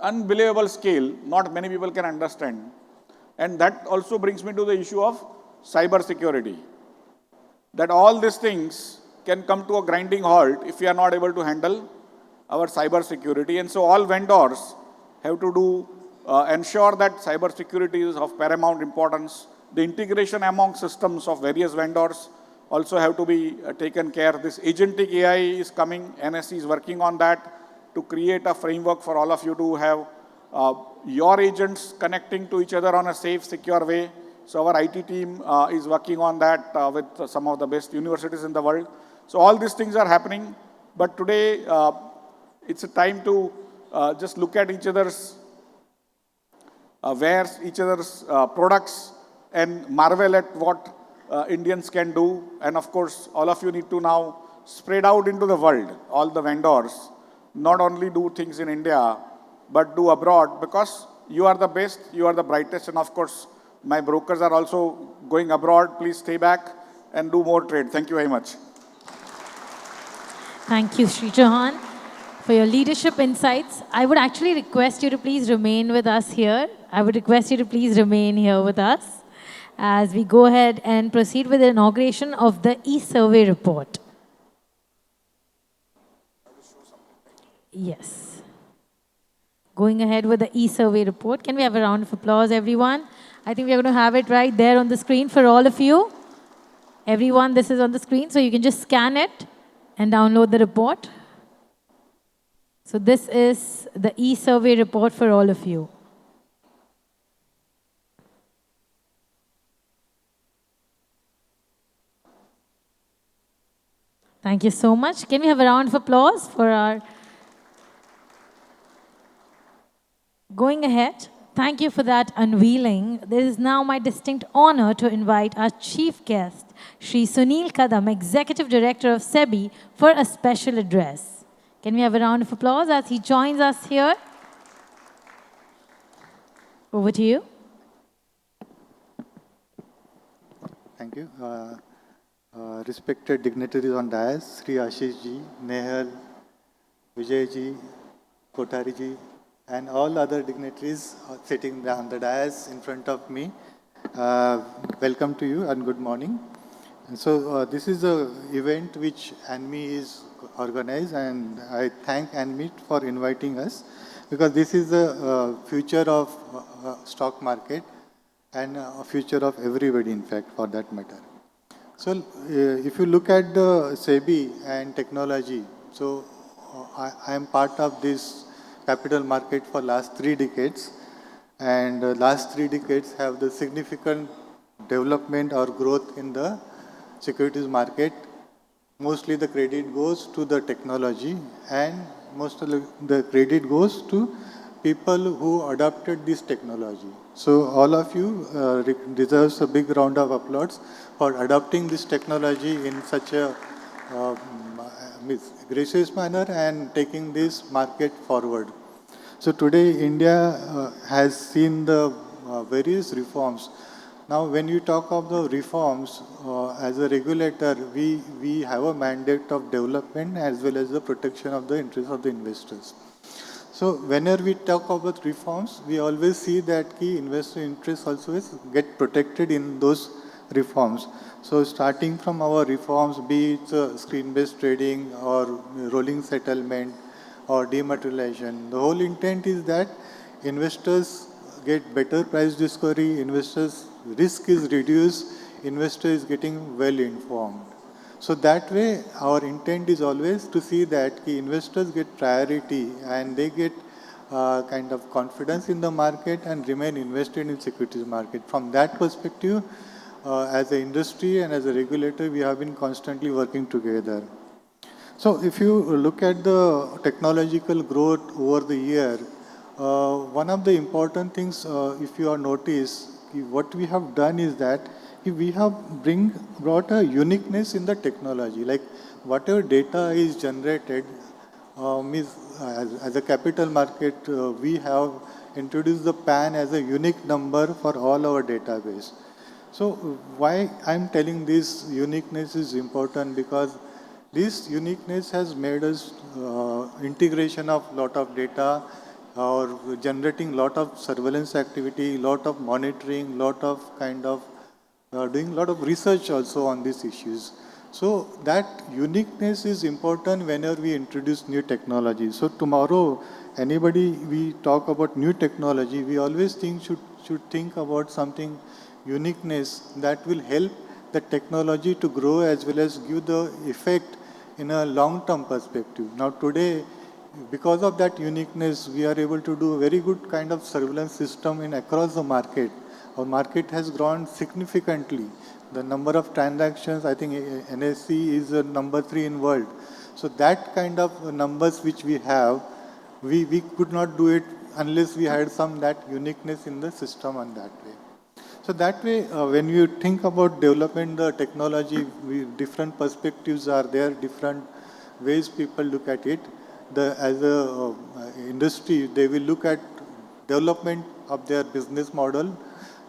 unbelievable scale, not many people can understand. And that also brings me to the issue of cyber security. That all these things can come to a grinding halt if we are not able to handle our cyber security. And so all vendors have to ensure that cyber security is of paramount importance. The integration among systems of various vendors also have to be taken care. This agentic AI is coming. NSE is working on that to create a framework for all of you to have your agents connecting to each other on a safe, secure way. So our IT team is working on that with some of the best universities in the world. So all these things are happening. But today, it's a time to just look at each other's wares, each other's products, and marvel at what Indians can do. And of course, all of you need to now spread out into the world, all the vendors, not only do things in India, but do abroad, because you are the best, you are the brightest. And of course, my brokers are also going abroad. Please stay back and do more trade. Thank you very much. Thank you, Sri Chauhan, for your leadership insights. I would actually request you to please remain with us here. I would request you to please remain here with us as we go ahead and proceed with the inauguration of the e-survey report. Yes. Going ahead with the e-survey report. Can we have a round of applause, everyone? I think we're going to have it right there on the screen for all of you. Everyone, this is on the screen, so you can just scan it and download the report. So this is the e-survey report for all of you. Thank you so much. Can we have a round of applause for our... Going ahead, thank you for that unveiling. This is now my distinct honor to invite our chief guest, Shri Sunil Kadam, Executive Director of SEBI, for a special address. Can we have a round of applause as he joins us here? Over to you. Thank you. Respected dignitaries on dais, Sri Ashish ji, Nehal, Vijay ji, Kothari ji, and all other dignitaries sitting on the dais in front of me. Welcome to you and good morning. And so this is an event which Anmi is organized, and I thank Anmi for inviting us, because this is the future of stock market and a future of everybody, in fact, for that matter. So if you look at the SEBI and technology, so I am part of this capital market for last 3 decades, and last 3 decades have the significant development or growth in the securities market. Mostly the credit goes to the technology, and most of the credit goes to people who adopted this technology. So all of you deserves a big round of applause for adopting this technology in such a gracious manner and taking this market forward. So today India has seen the various reforms. Now when you talk of the reforms, as a regulator, we have a mandate of development as well as the protection of the interests of the investors. So whenever we talk about reforms, we always see that key investor interests also get protected in those reforms. So starting from our reforms, be it screen-based trading or rolling settlement or dematerialization, the whole intent is that investors get better price discovery, investors' risk is reduced, investor is getting well informed. So that way, our intent is always to see that the investors get priority and they get kind of confidence in the market and remain invested in securities market. From that perspective, as an industry and as a regulator, we have been constantly working together. So if you look at the technological growth over the year, one of the important things, if you are noticed, what we have done is that we have brought a uniqueness in the technology. Like whatever data is generated, as a capital market, we have introduced the PAN as a unique number for all our database. So why I'm telling this uniqueness is important, because this uniqueness has made us integration of lot of data or generating lot of surveillance activity, lot of monitoring, lot of kind of doing a lot of research also on these issues. So that uniqueness is important whenever we introduce new technology. So tomorrow, anybody we talk about new technology, we always should think about something uniqueness that will help the technology to grow as well as give the effect in a long-term perspective. Now today, because of that uniqueness, we are able to do a very good kind of surveillance system in across the market. Our market has grown significantly. The number of transactions, I think NSE is number 3 in world. So that kind of numbers which we have, we could not do it unless we had some that uniqueness in the system on that way. So that way, when you think about development, the technology, different perspectives are there, different ways people look at it. As a industry, they will look at development of their business model,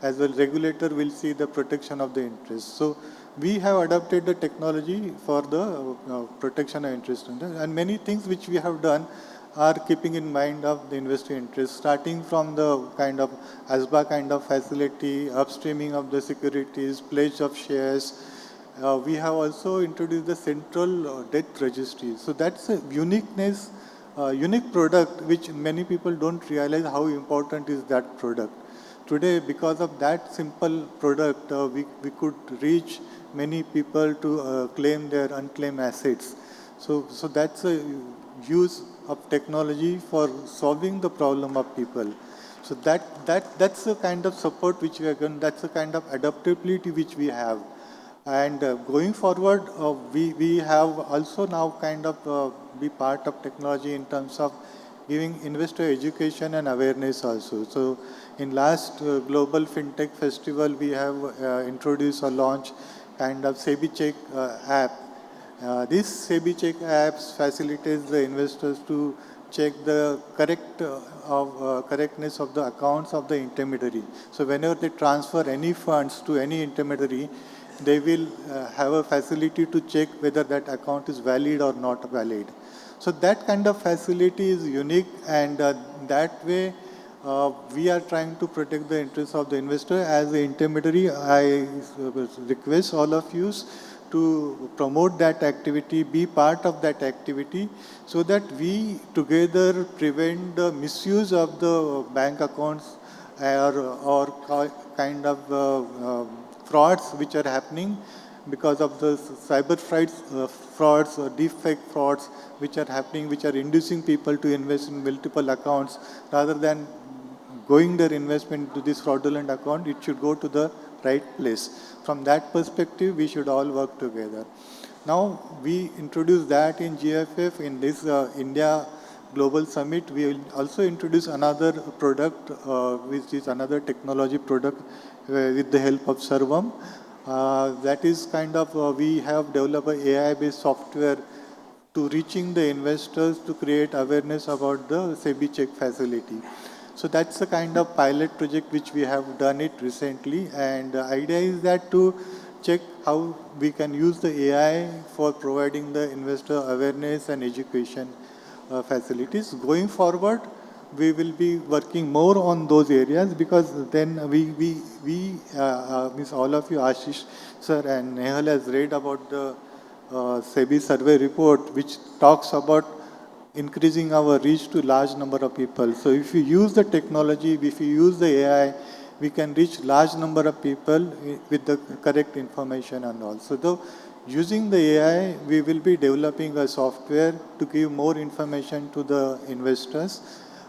as well regulator will see the protection of the interest. So we have adopted the technology for the protection of interest. And many things which we have done are keeping in mind of the investor interest, starting from the kind of ASBA kind of facility, upstreaming of the securities, pledge of shares. We have also introduced the central debt registry. So that's a uniqueness, unique product which many people don't realize how important is that product. Today, because of that simple product, we could reach many people to claim their unclaimed assets. So that's a use of technology for solving the problem of people. So that's the kind of support which we are going, that's the kind of adaptability which we have. And going forward, we have also now kind of be part of technology in terms of giving investor education and awareness also. So in last Global FinTech Festival, we have introduced or launched kind of SEBI Check app. This SEBI Check apps facilitates the investors to check the correctness of the accounts of the intermediary. So whenever they transfer any funds to any intermediary, they will have a facility to check whether that account is valid or not valid. So that kind of facility is unique, and that way we are trying to protect the interests of the investor. As the intermediary, I request all of you to promote that activity, be part of that activity, so that we together prevent the misuse of the bank accounts or kind of frauds which are happening because of the cyber frauds or deepfake frauds which are happening, which are inducing people to invest in multiple accounts. Rather than going their investment to this fraudulent account, it should go to the right place. From that perspective, we should all work together. Now, we introduced that in GFF in this India global summit, we will also introduce another product, which is another technology product with the help of Sarvam. That is kind of, we have developed an AI-based software to reaching the investors to create awareness about the SEBI check facility. So that's the kind of pilot project which we have done it recently, and the idea is that to check how we can use the AI for providing the investor awareness and education facilities. Going forward, we will be working more on those areas, because then means all of you, Ashish sir and Nehal has read about the SEBI survey report, which talks about increasing our reach to large number of people. So if you use the technology, if you use the AI, we can reach large number of people with the correct information and all. So though using the AI, we will be developing a software to give more information to the investors,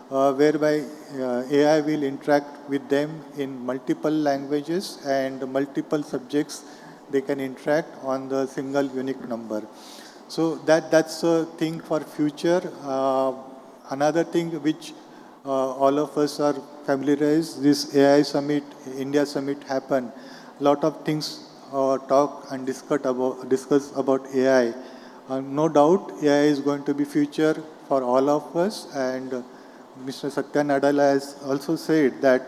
whereby AI will interact with them in multiple languages and multiple subjects. They can interact on the single unique number. So that's a thing for future. Another thing which all of us are familiarized, this AI summit, India summit happened. A lot of things talk and discuss about AI. No doubt AI is going to be future for all of us, and Mr. Satya Nadella has also said that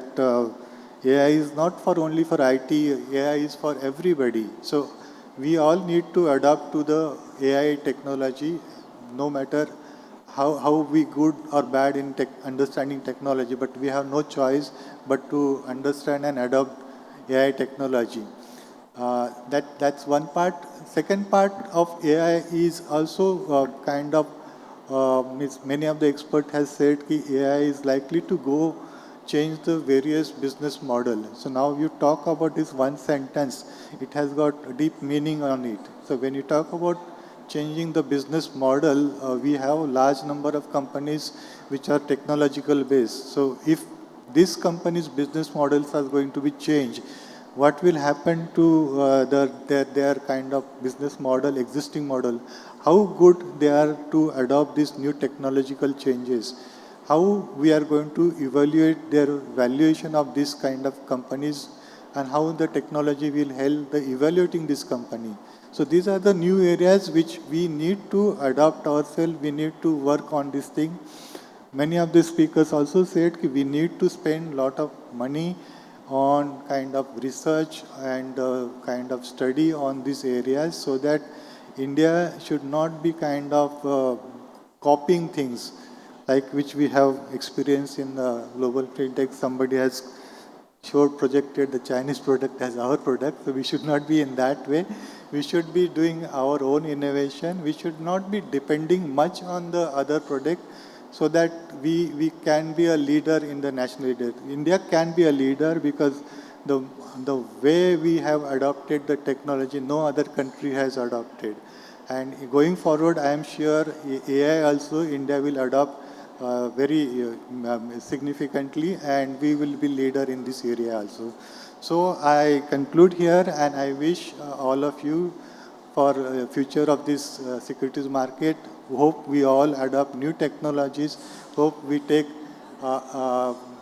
AI is not for only for IT, AI is for everybody. So we all need to adapt to the AI technology, no matter how we good or bad in understanding technology, but we have no choice but to understand and adopt AI technology. That's one part. Second part of AI is also kind of, many of the experts have said that AI is likely to go change the various business model. So now you talk about this one sentence, it has got deep meaning on it. So when you talk about changing the business model, we have a large number of companies which are technological based. So if these companies' business models are going to be changed, what will happen to their kind of business model, existing model? How good they are to adopt these new technological changes? How we are going to evaluate their valuation of this kind of companies, and how the technology will help the evaluating this company. So these are the new areas which we need to adopt ourselves. We need to work on this thing. Many of the speakers also said that we need to spend a lot of money on kind of research and kind of study on these areas, so that India should not be kind of copying things like which we have experienced in the global fintech. Somebody has projected the Chinese product as our product, so we should not be in that way. We should be doing our own innovation. We should not be depending much on the other product, so that we can be a leader in the national leader. India can be a leader because the way we have adopted the technology, no other country has adopted. And going forward, I am sure AI also India will adopt very significantly, and we will be leader in this area also. So I conclude here, and I wish all of you for future of this securities market. Hope we all adopt new technologies. Hope we take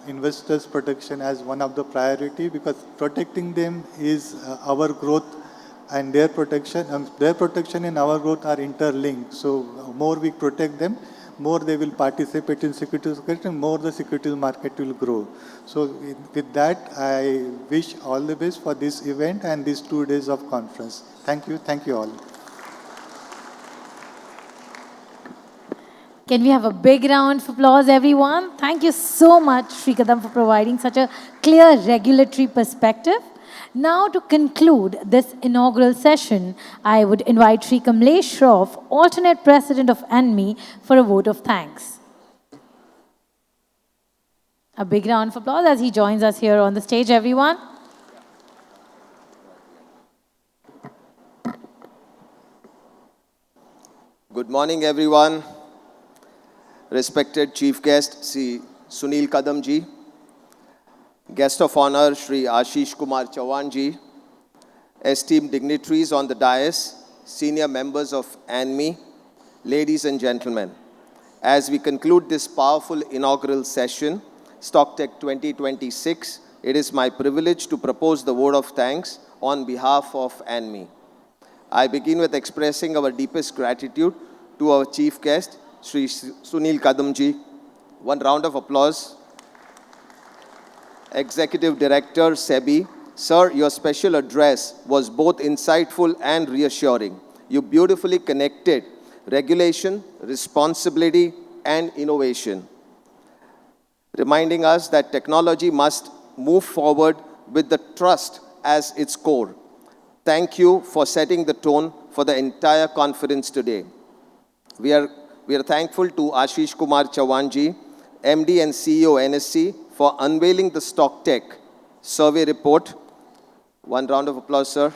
investors' protection as one of the priority, because protecting them is our growth, and their protection and our growth are interlinked. So more we protect them, more they will participate in securities market, and more the securities market will grow. So with that, I wish all the best for this event and these 2 days of conference. Thank you. Thank you all. Can we have a big round of applause, everyone? Thank you so much, Srikadam, for providing such a clear regulatory perspective. Now, to conclude this inaugural session, I would invite Sri Kamlesh Shroff, alternate president of Anmi, for a vote of thanks. A big round of applause as he joins us here on the stage, everyone. Good morning, everyone. Respected Chief Guest, Sri Sunil Kadam ji. Guest of Honor, Sri Ashish Kumar Chauhan ji. Esteemed dignitaries on the dais, senior members of Anmi, ladies and gentlemen. as we conclude this powerful inaugural session, Stocktech 2026, it is my privilege to propose the word of thanks on behalf of Anmi. I begin with expressing our deepest gratitude to our chief guest, Sri Sunil Kadamji. One round of applause. Executive Director, SEBI. Sir, your special address was both insightful and reassuring. You beautifully connected regulation, responsibility, and innovation, reminding us that technology must move forward with the trust as its core. Thank you for setting the tone for the entire conference today. We are thankful to Ashish Kumar Chauhanji, MD and CEO NSC, for unveiling the Stocktech survey report. One round of applause, sir.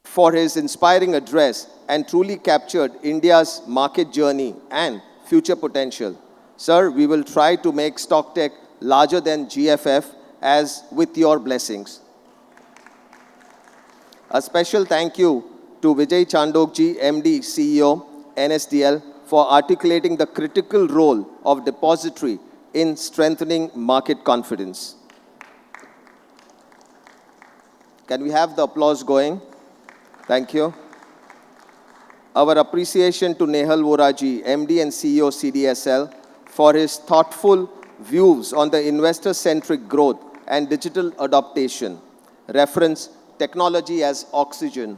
For his inspiring address and truly captured India's market journey and future potential. Sir, we will try to make Stocktech larger than GFF as with your blessings. A special thank you to Vijay Chandokji, MD, CEO, NSDL, for articulating the critical role of depository in strengthening market confidence. Can we have the applause going? Thank you. Our appreciation to Nehal Voraji, MD and CEO CDSL, for his thoughtful views on the investor-centric growth and digital adaptation. Reference technology as oxygen.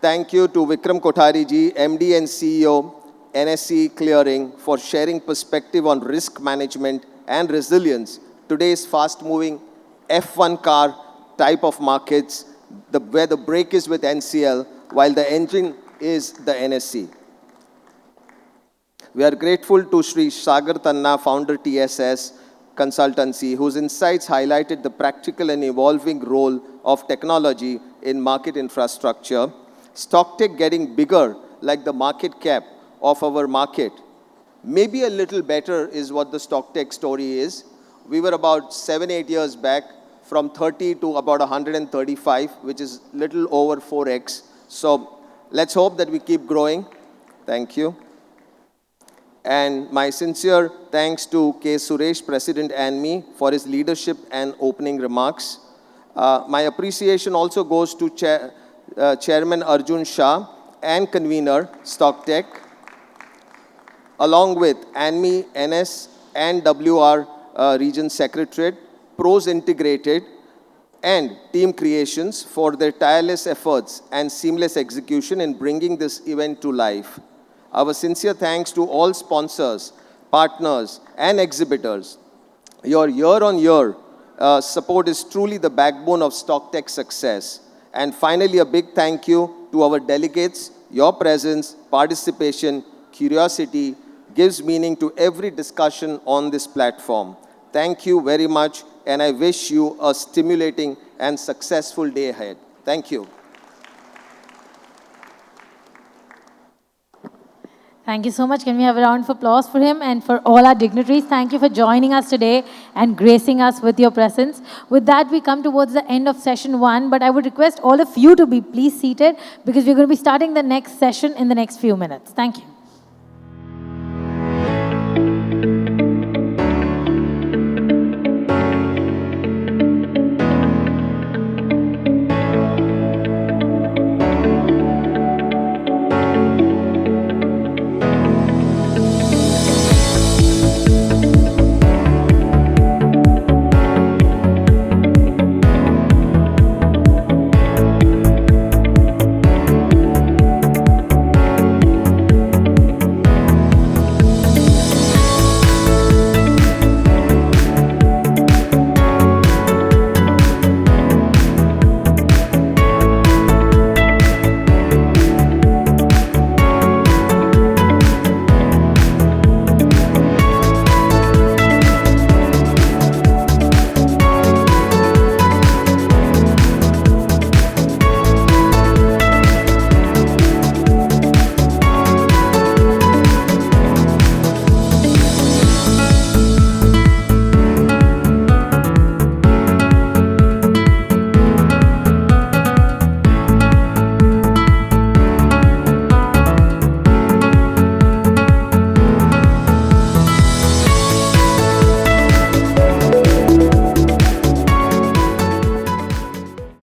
Thank you to Vikram Kothari ji, MD and CEO, NSE Clearing, for sharing perspective on risk management and resilience. Today's fast-moving F1 car type of markets, where the brake is with NCL, while the engine is the NSE. We are grateful to Sri Sagar Tanna, founder TSS Consultancy, whose insights highlighted the practical and evolving role of technology in market infrastructure. Stocktech getting bigger like the market cap of our market. Maybe a little better is what the Stocktech story is. We were about 7-8 years back, from 30 to about 135, which is little over 4x. So let's hope that we keep growing. Thank you. And my sincere thanks to K. Suresh, President Anmi, for his leadership and opening remarks. My appreciation also goes to Chairman Arjun Shah and Convener Stocktech, along with Anmi, NS, and WR Region Secretariat, Pros Integrated, and Team Creations for their tireless efforts and seamless execution in bringing this event to life. Our sincere thanks to all sponsors, partners, and exhibitors. Your year-on-year support is truly the backbone of Stocktech's success. And finally, a big thank you to our delegates. Your presence, participation, curiosity gives meaning to every discussion on this platform. Thank you very much, and I wish you a stimulating and successful day ahead. Thank you. Thank you so much. Can we have a round of applause for him and for all our dignitaries? Thank you for joining us today and gracing us with your presence. With that, we come towards the end of session 1, but I would request all of you to be please seated because we're going to be starting the next session in the next few minutes. Thank you.